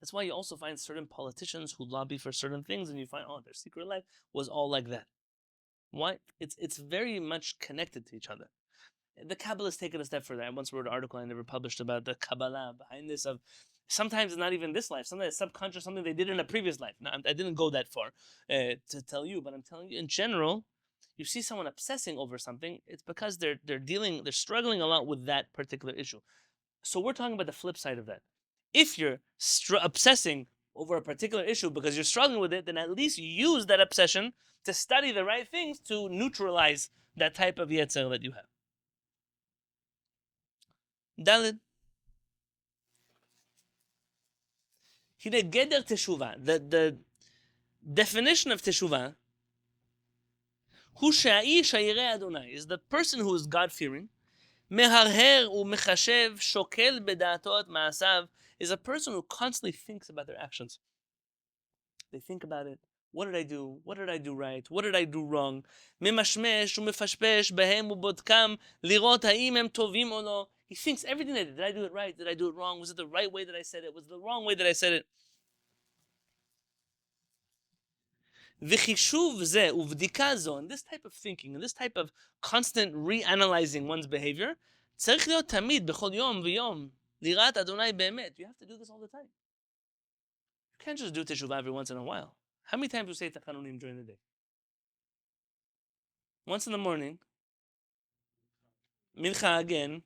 That's why you also find certain politicians who lobby for certain things, and you find, their secret life was all like that. Why? It's very much connected to each other. The Kabbalah is taken a step further. I once wrote an article I never published about the Kabbalah behind this of sometimes it's not even this life. Sometimes it's subconscious, something they did in a previous life. Now, I didn't go that far to tell you, but I'm telling you in general, you see someone obsessing over something, it's because they're struggling a lot with that particular issue. So we're talking about the flip side of that. If you're obsessing over a particular issue because you're struggling with it, then at least use that obsession to study the right things to neutralize that type of yetzer that you have. Daled. Hine geder Teshuvah. The definition of Teshuvah, hu she'aish ha'yireh Adonai, is the person who is God-fearing. Meharher u'mechashev shokel beda'ato et ma'asav, is a person who constantly thinks about their actions. They think about it. What did I do? What did I do right? What did I do wrong? Memashmesh u'mefashpesh behem u'bodkam lirot ha'im hem tovim o lo. He thinks everything I did. Did I do it right? Did I do it wrong? Was it the right way that I said it? Was it the wrong way that I said it? V'chishuv ze u'vdika zo, and this type of thinking, and this type of constant reanalyzing one's behavior, tzarich liot tamid b'chol yom v'yom lirat Adonai be'emet. You have to do this all the time. You can't just do teshuvah every once in a while. How many times do you say Tachanunim during the day? Once in the morning. Mincha again.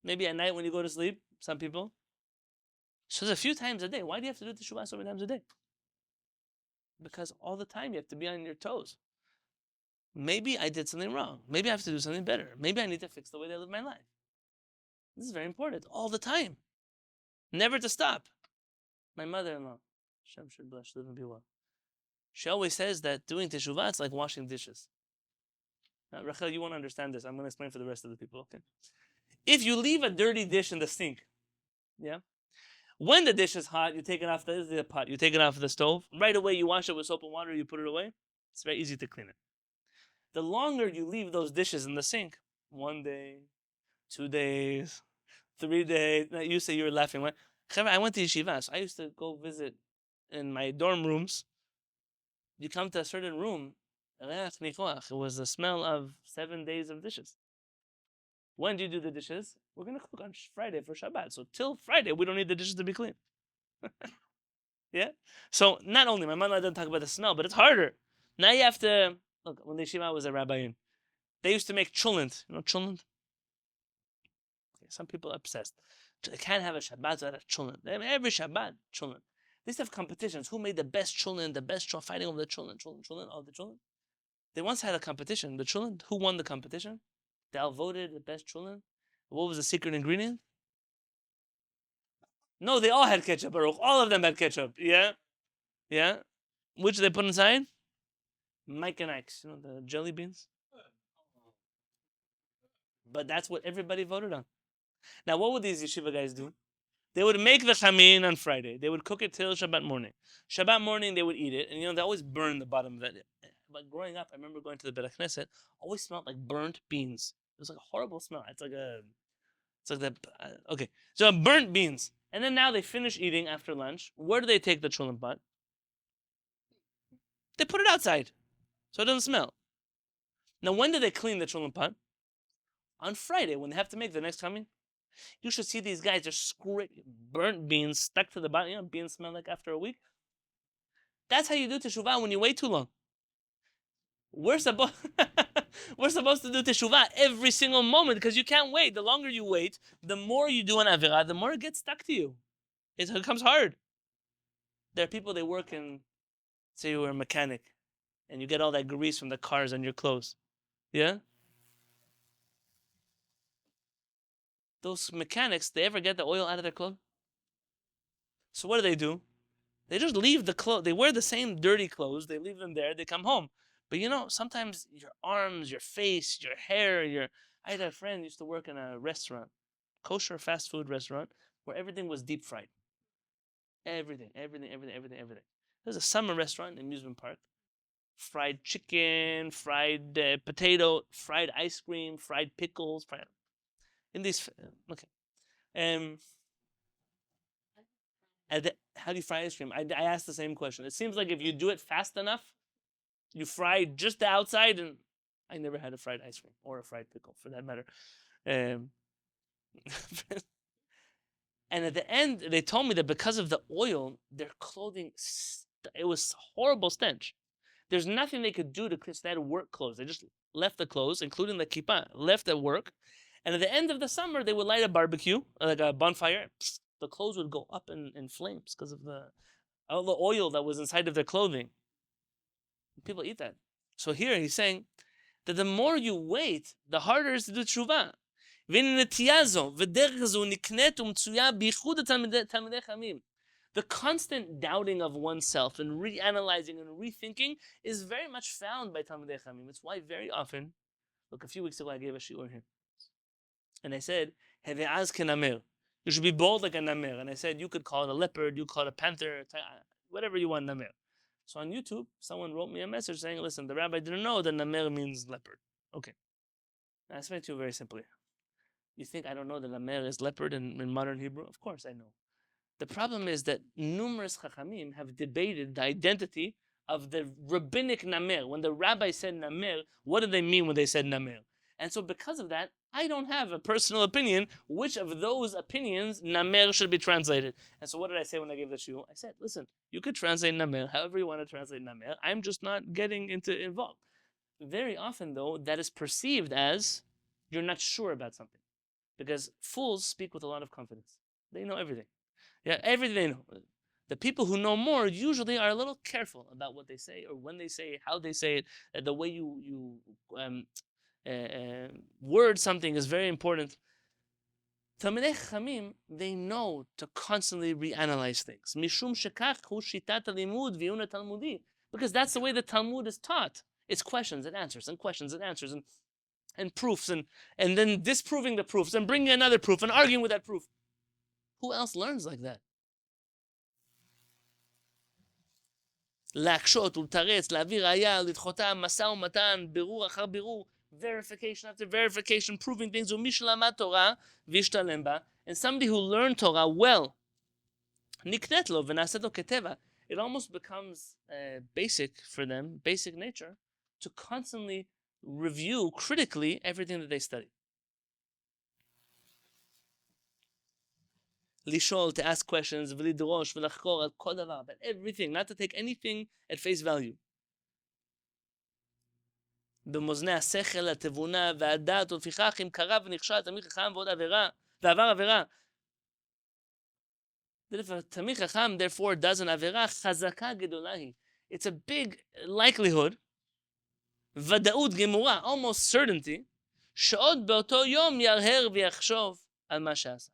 Maybe at night when you go to sleep, some people. So it's a few times a day. Why do you have to do Teshuvah so many times a day? Because all the time you have to be on your toes. Maybe I did something wrong. Maybe I have to do something better. Maybe I need to fix the way that I live my life. This is very important. All the time. Never to stop. My mother-in-law, Hashem should bless, live and be well. She always says that doing Teshuvah, it's like washing dishes. Now, Rachel, you won't understand this. I'm going to explain for the rest of the people, okay? If you leave a dirty dish in the sink, yeah? When the dish is hot, you take it off the pot, you take it off the stove. Right away, you wash it with soap and water, you put it away. It's very easy to clean it. The longer you leave those dishes in the sink, 1 day, 2 days, 3 days. Now, you say you were laughing. What? I went to yeshiva, so I used to go visit in my dorm rooms. You come to a certain room, it was the smell of 7 days of dishes. When do you do the dishes? We're going to cook on Friday for Shabbat. So till Friday, we don't need the dishes to be clean. Yeah? So not only, my mother doesn't talk about the smell, but it's harder. Now you have to, look, when the yeshiva was a rabbi, they used to make cholent. You know cholent? Okay, some people are obsessed. They can't have a Shabbat without a cholent. Every Shabbat, cholent. They used to have competitions. Who made the best cholent, fighting over the cholent, all the cholent. They once had a competition. The cholent, who won the competition? They all voted the best cholent. What was the secret ingredient? No, they all had ketchup, Baruch. All of them had ketchup. Yeah? Yeah? Which they put inside? Mike and Ike's. You know, the jelly beans? But that's what everybody voted on. Now, what would these yeshiva guys do? They would make the chamin on Friday. They would cook it till Shabbat morning. Shabbat morning, they would eat it. And, they always burn the bottom of it. But growing up, I remember going to the Beit HaKnesset, always smelled like burnt beans. It was like a horrible smell. It's like that. Okay. So burnt beans. And then now they finish eating after lunch. Where do they take the cholent pot? They put it outside. So it doesn't smell. Now, when do they clean the cholent pot? On Friday, when they have to make the next chamin. You should see these guys just burnt beans stuck to the bottom. Beans smell like after a week. That's how you do Teshuvah when you wait too long. We're supposed to do Teshuvah every single moment because you can't wait. The longer you wait, the more you do an Avirah, the more it gets stuck to you. It becomes hard. There are people, they work in, say you were a mechanic, and you get all that grease from the cars on your clothes. Yeah? Those mechanics, they ever get the oil out of their clothes? So what do? They just leave the clothes. They wear the same dirty clothes. They leave them there. They come home. But sometimes your arms, your face, your hair, I had a friend who used to work in a restaurant, kosher fast food restaurant, where everything was deep fried. Everything. There's a summer restaurant, amusement park. Fried chicken, fried potato, fried ice cream, fried pickles, okay. How do you fry ice cream? I asked the same question. It seems like if you do it fast enough, you fry just the outside, and I never had a fried ice cream or a fried pickle, for that matter. And at the end, they told me that because of the oil, their clothing, it was horrible stench. There's nothing they could do to clean. So they had work clothes. They just left the clothes, including the kippah, left at work. And at the end of the summer, they would light a barbecue, like a bonfire. The clothes would go up in flames because of all the oil that was inside of their clothing. People eat that. So here he's saying that the more you wait, the harder it is to do teshuvah. The constant doubting of oneself and reanalyzing and rethinking is very much found by Talmidei Chamim. It's why very often, look, a few weeks ago I gave a shiur here. And I said, Heve'az kenamer. You should be bold like a namer. And I said, you could call it a leopard, you call it a panther, whatever you want, namer. So on YouTube, someone wrote me a message saying, listen, the rabbi didn't know that namer means leopard. Okay. I'll explain to you very simply. You think I don't know that namer is leopard in modern Hebrew? Of course I know. The problem is that numerous chachamim have debated the identity of the rabbinic namer. When the rabbi said namer, what did they mean when they said namer? And so because of that, I don't have a personal opinion which of those opinions namer should be translated. And so what did I say when I gave the shiur? I said, listen, you could translate namer however you want to translate namer. I'm just not getting involved. Very often, though, that is perceived as you're not sure about something. Because fools speak with a lot of confidence. They know everything. Yeah, everything they know. The people who know more usually are a little careful about what they say or when they say it, how they say it, the way you word something is very important. Talmidei Chachamim, they know to constantly reanalyze things. Mishum shekach hu shitat halimud v'yuna talmudi. Because that's the way the Talmud is taught. It's questions and answers and questions and answers and proofs and then disproving the proofs and bringing another proof and arguing with that proof. Who else learns like that? להקשות ולתרץ, להביא ראיה, לדחותה, משא ומתן, בירור אחר בירור, verification after verification, proving things, ומי שלמד תורה והשתלם בה, and somebody who learned Torah well, נקנית לו ונעשית לו כטבע. It almost becomes basic for them, basic nature, to constantly review critically everything that they study. לשאול, to ask questions, ולדרוש ולחקור על כל דבר, about everything, not to take anything at face value. במאזני השכל, התבונה והדעת, ולפיכך אם קרא ונכשל תלמיד חכם ועוד עבירה, ועבר עבירה. תלמיד חכם, therefore, does an עבירה, חזקה גדולה היא. It's a big likelihood, ודאות גמורה, almost certainty, שעוד באותו יום ירהר ויחשוב על מה שעשה.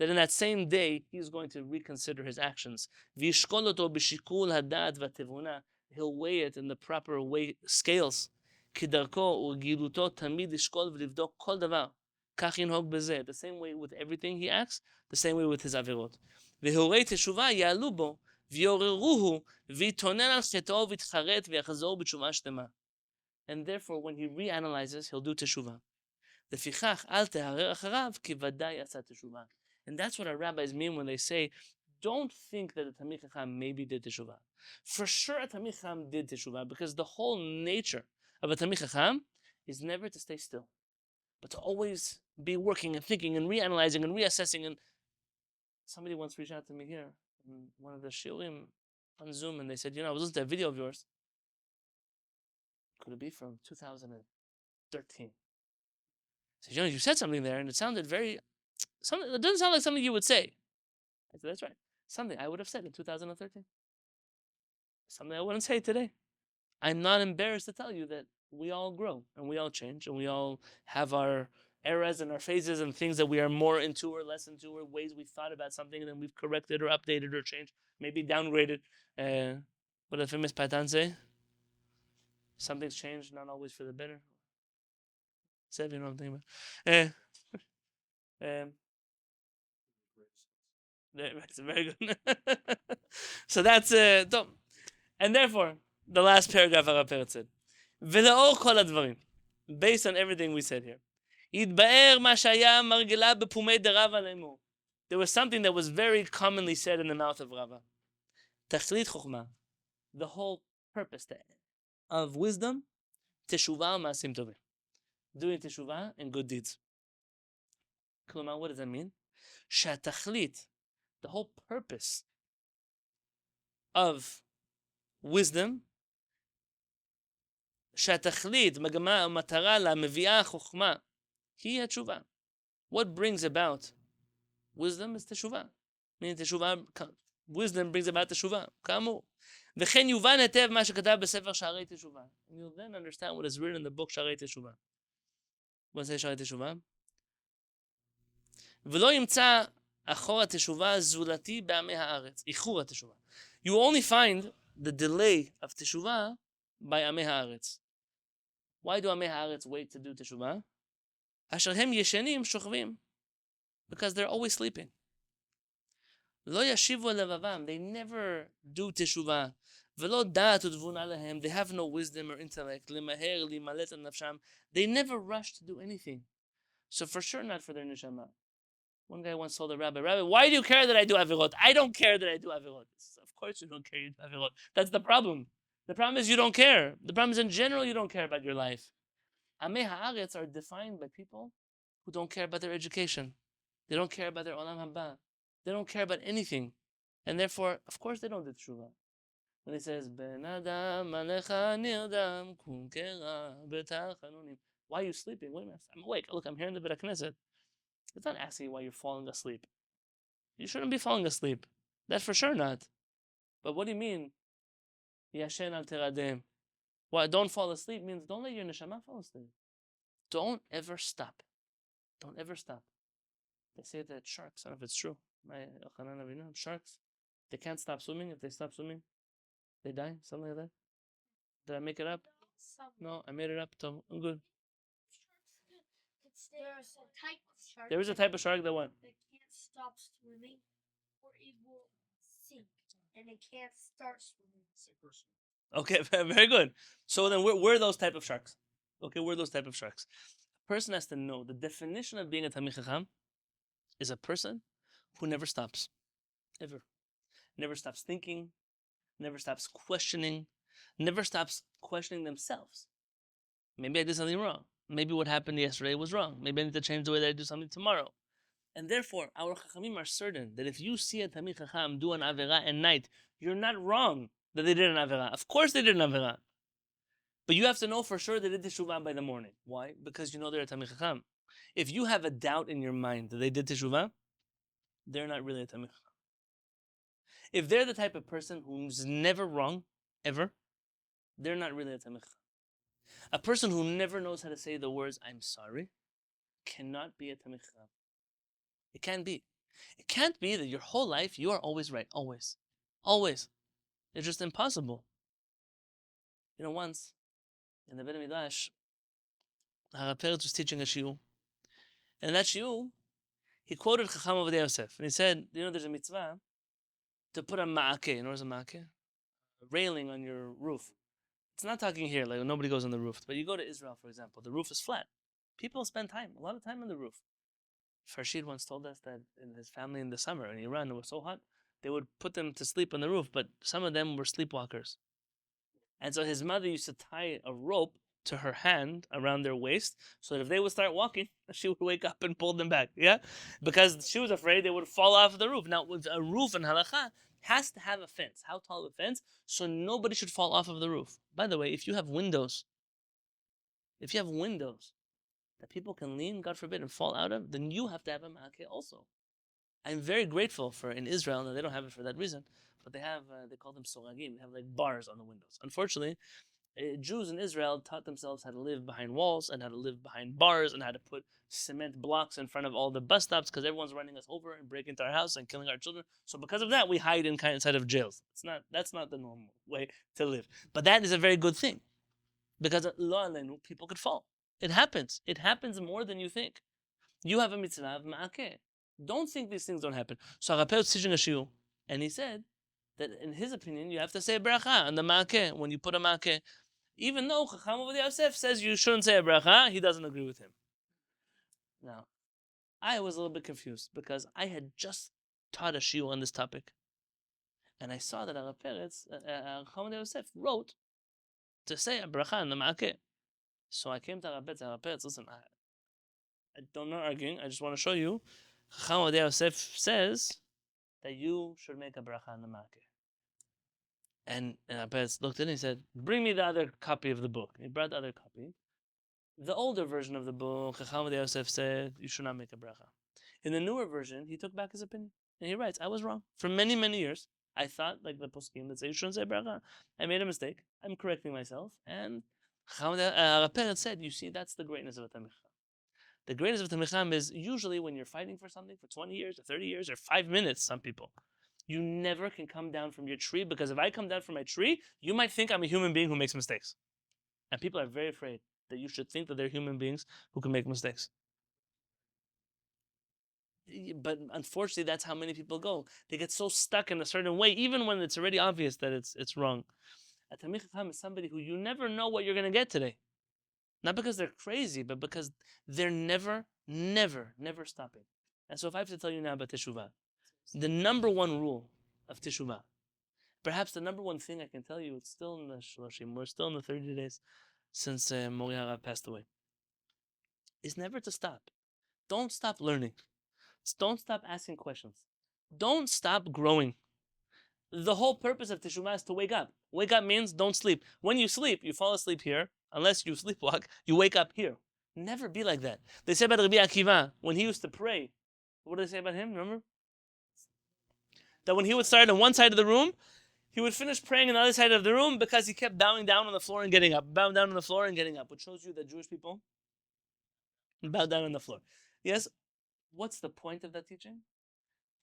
That in that same day, he's going to reconsider his actions. וישקול אותו בשיקול הדעת והתבונה. He'll weigh it in the proper way, scales. כדרכו וגילותו תמיד לשקול ולבדוק כל דבר. כך ינהוג בזה. The same way with everything he acts, the same way with his עבירות. והורי תשובה יעלו בו, ויעוררוהו, ויתונן על חטאו ויתחרט ויחזור בתשובה שלמה. And therefore, when he reanalyzes, he'll do teshuvah. לפיכך, אל תהרר אחריו, כי ודאי עשה תשובה. And that's what our rabbis mean when they say, don't think that a Talmid Chacham maybe did Teshuvah. For sure a Talmid Chacham did Teshuvah, because the whole nature of a Talmid Chacham is never to stay still, but to always be working and thinking and reanalyzing and reassessing. And somebody once reached out to me here, in one of the shiurim on Zoom, and they said, I was listening to a video of yours. Could it be from 2013? I said, you said something there, and it sounded it doesn't sound like something you would say. I said, that's right. Something I would have said in 2013. Something I wouldn't say today. I'm not embarrassed to tell you that we all grow and we all change and we all have our eras and our phases and things that we are more into or less into, or ways we've thought about something and then we've corrected or updated or changed, maybe downgraded. What the famous Patan say? Something's changed, not always for the better. Said, you know what I'm thinking about. That's very good. So that's and therefore the last paragraph HaRav Peretz said, ולאור כל הדברים, based on everything we said here, התבאר מה שהיה מרגלה בפומי דרבה לאמור. There was something that was very commonly said in the mouth of Rava. תכלית חוכמה, the whole purpose of wisdom, תשובה ומעשים טובים. Doing teshuvah and good deeds. כלומר, what does that mean? שהתכלית, the whole purpose of wisdom, שהתכלית, מגמה או מטרה לה מביאה חוכמה, היא התשובה. What brings about wisdom is teshuvah. Meaning teshuvah, wisdom brings about teshuvah, כאמור. וכן יובן היטב מה שכתב בספר שערי תשובה. And you'll then understand what is written in the book שערי תשובה. What does it say שערי תשובה? ולא ימצא אחור התשובה זולתי בעמי הארץ. איחור התשובה. You only find the delay of teshuvah by עמי הארץ. Why do עמי הארץ wait to do teshuvah? אשר הם ישנים שוכבים. Because they're always sleeping. לא ישיבו לבבם. They never do teshuvah. ולא דעת ותבונה להם. They have no wisdom or intellect. למהר, להימלט על נפשם. They never rush to do anything. So for sure not for their neshama. One guy once told the rabbi, why do you care that I do avirot? I don't care that I do avirot. Of course you don't care you do avirot. That's the problem. The problem is you don't care. The problem is in general you don't care about your life. Amei haaretz are defined by people who don't care about their education. They don't care about their olam haba. They don't care about anything. And therefore, of course, they don't do teshuvah. When he says, Ben Adam alecha nirdam kum kera b'tachanunim. Why are you sleeping? Wait a minute. I'm awake. Look, I'm here in the Beit HaKnesset. It's not asking you why you're falling asleep. You shouldn't be falling asleep. That's for sure not. But what do you mean? Yashen al teradem. Why don't fall asleep means don't let your neshama fall asleep. Don't ever stop. Don't ever stop. They say that sharks, I don't know if it's true. Sharks, they can't stop swimming. If they stop swimming, they die. Something like that. Did I make it up? No, I made it up. So I'm good. There's a type of shark. There is a type of shark that what? That can't stop swimming, or it will sink, and it can't start swimming. Okay, very good. So then we're those type of sharks. Okay, we're those type of sharks. A person has to know the definition of being a Talmid Chacham is a person who never stops. Ever. Never stops thinking, never stops questioning, never stops questioning themselves. Maybe I did something wrong. Maybe what happened yesterday was wrong. Maybe I need to change the way that I do something tomorrow. And therefore, our Chachamim are certain that if you see a Talmid Chacham do an Avera at night, you're not wrong that they did an Avera. Of course they did an Avera. But you have to know for sure they did Teshuvah by the morning. Why? Because you know they're a Talmid Chacham. If you have a doubt in your mind that they did Teshuvah, they're not really a Talmid Chacham. If they're the type of person who's never wrong, ever, they're not really a Talmid Chacham. A person who never knows how to say the words, I'm sorry, cannot be a Talmid Chacham. It can't be. It can't be that your whole life you are always right. Always. Always. It's just impossible. You know, once, in the Beit HaMikdash, HaRav Peretz was teaching a shiur. And in that shiur, he quoted Chacham Ovadia Yosef. And he said, you know, there's a mitzvah to put a ma'akeh. You know what's a ma'akeh? A railing on your roof. It's not talking here, like nobody goes on the roof. But you go to Israel, for example, the roof is flat. People spend time, a lot of time on the roof. Farshid once told us that in his family in the summer in Iran, it was so hot, they would put them to sleep on the roof, but some of them were sleepwalkers. And so his mother used to tie a rope to her hand around their waist so that if they would start walking, she would wake up and pull them back. Yeah? Because she was afraid they would fall off the roof. Now, with a roof in halakha, has to have a fence. How tall a fence? So nobody should fall off of the roof. By the way, if you have windows that people can lean, God forbid, and fall out of, then you have to have a ma'akeh also. I'm very grateful for in Israel, and they don't have it for that reason, but they have, they call them soragim, they have like bars on the windows. Unfortunately, Jews in Israel taught themselves how to live behind walls and how to live behind bars and how to put cement blocks in front of all the bus stops because everyone's running us over and breaking into our house and killing our children. So because of that, we hide inside of jails. That's not the normal way to live. But that is a very good thing because people could fall. It happens. It happens more than you think. You have a mitzvah of ma'akeh. Don't think these things don't happen. So HaRav Peretz was teaching a shiur, and he said that in his opinion, you have to say a bracha on the ma'akeh when you put a ma'akeh. Even though Chacham Ovadia Yosef says you shouldn't say a bracha, he doesn't agree with him. Now, I was a little bit confused because I had just taught a shiur on this topic, and I saw that HaRav Peretz, Chacham Ovadia Yosef wrote to say a bracha on the ma'akeh. So I came to HaRav Peretz, listen, I don't know arguing, I just want to show you. Chacham Ovadia Yosef says that you should make a bracha on the ma'akeh. And Peretz looked at it and he said, bring me the other copy of the book. He brought the other copy. The older version of the book, Chacham Ovadia Yosef said, you should not make a bracha. In the newer version, he took back his opinion. And he writes, I was wrong. For many, many years, I thought, like the poskim that say, you shouldn't say bracha. I made a mistake. I'm correcting myself. And HaRav Peretz said, you see, that's the greatness of a Talmid Chacham. The greatness of a Talmid Chacham is usually when you're fighting for something for 20 years or 30 years or 5 minutes, some people. You never can come down from your tree because if I come down from my tree, you might think I'm a human being who makes mistakes. And people are very afraid that you should think that they're human beings who can make mistakes. But unfortunately, that's how many people go. They get so stuck in a certain way, even when it's already obvious that it's wrong. A Talmid Chacham is somebody who you never know what you're going to get today. Not because they're crazy, but because they're never stopping. And so if I have to tell you now about Teshuvah, the number one rule of Teshuvah, perhaps the number one thing I can tell you, it's still in the Shloshim, we're still in the 30 days since Morenu HaRav passed away, is never to stop. Don't stop learning. Don't stop asking questions. Don't stop growing. The whole purpose of Teshuvah is to wake up. Wake up means don't sleep. When you sleep, you fall asleep here. Unless you sleepwalk, you wake up here. Never be like that. They say about Rabbi Akiva, when he used to pray, what do they say about him? Remember? That when he would start on one side of the room, he would finish praying on the other side of the room because he kept bowing down on the floor and getting up. Bowing down on the floor and getting up, which shows you that Jewish people bow down on the floor. Yes? What's the point of that teaching?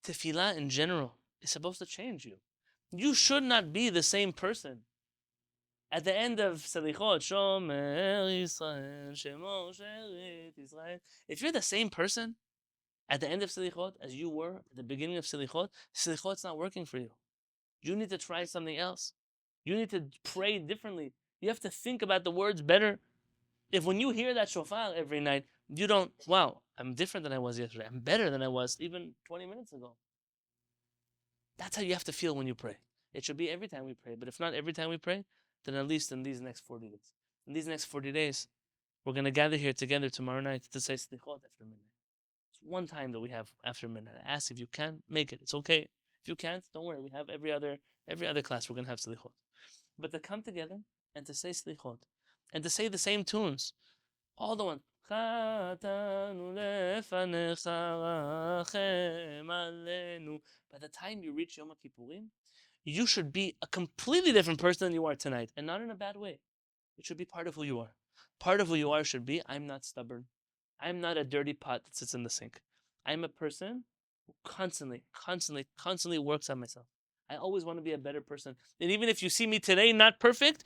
Tefillah in general is supposed to change you. You should not be the same person. At the end of Selichot, Shomer Yisrael, Shemo Sherit Yisrael. If you're the same person at the end of Selichot as you were at the beginning of Selichot's not working for you. You need to try something else. You need to pray differently. You have to think about the words better. If when you hear that shofar every night, you don't, wow, I'm different than I was yesterday. I'm better than I was even 20 minutes ago. That's how you have to feel when you pray. It should be every time we pray. But if not every time we pray, then at least in these next 40 days. In these next 40 days, we're going to gather here together tomorrow night to say Slichot after midnight. It's one time that we have after midnight. Ask if you can, make it. It's okay. If you can't, don't worry. We have every other class we're going to have Slichot. But to come together and to say Slichot and to say the same tunes, all the ones. By the time you reach Yom Kippurim, you should be a completely different person than you are tonight, and not in a bad way. It should be part of who you are. Part of who you are should be, I'm not stubborn. I'm not a dirty pot that sits in the sink. I'm a person who constantly works on myself. I always want to be a better person. And even if you see me today not perfect,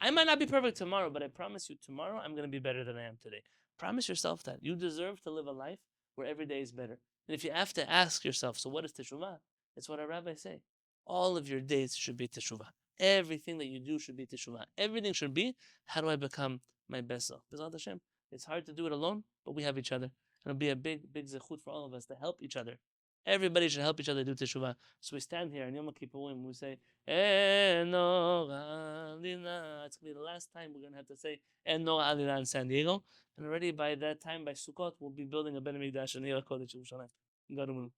I might not be perfect tomorrow, but I promise you tomorrow I'm going to be better than I am today. Promise yourself that. You deserve to live a life where every day is better. And if you have to ask yourself, so what is Teshuvah? It's what our rabbis say. All of your days should be Teshuvah. Everything that you do should be Teshuvah. Everything should be, how do I become my best self? B'ezrat Hashem. It's hard to do it alone, but we have each other. And it'll be a big zechut for all of us to help each other. Everybody should help each other do Teshuvah. So we stand here in Yom Kippurim, we say, Eno Alina. It's going to be the last time we're going to have to say Eno Alina in San Diego. And already by that time, by Sukkot, we'll be building a Ben Mikdash in Yer HaKodesh Yerushalayim. God willing.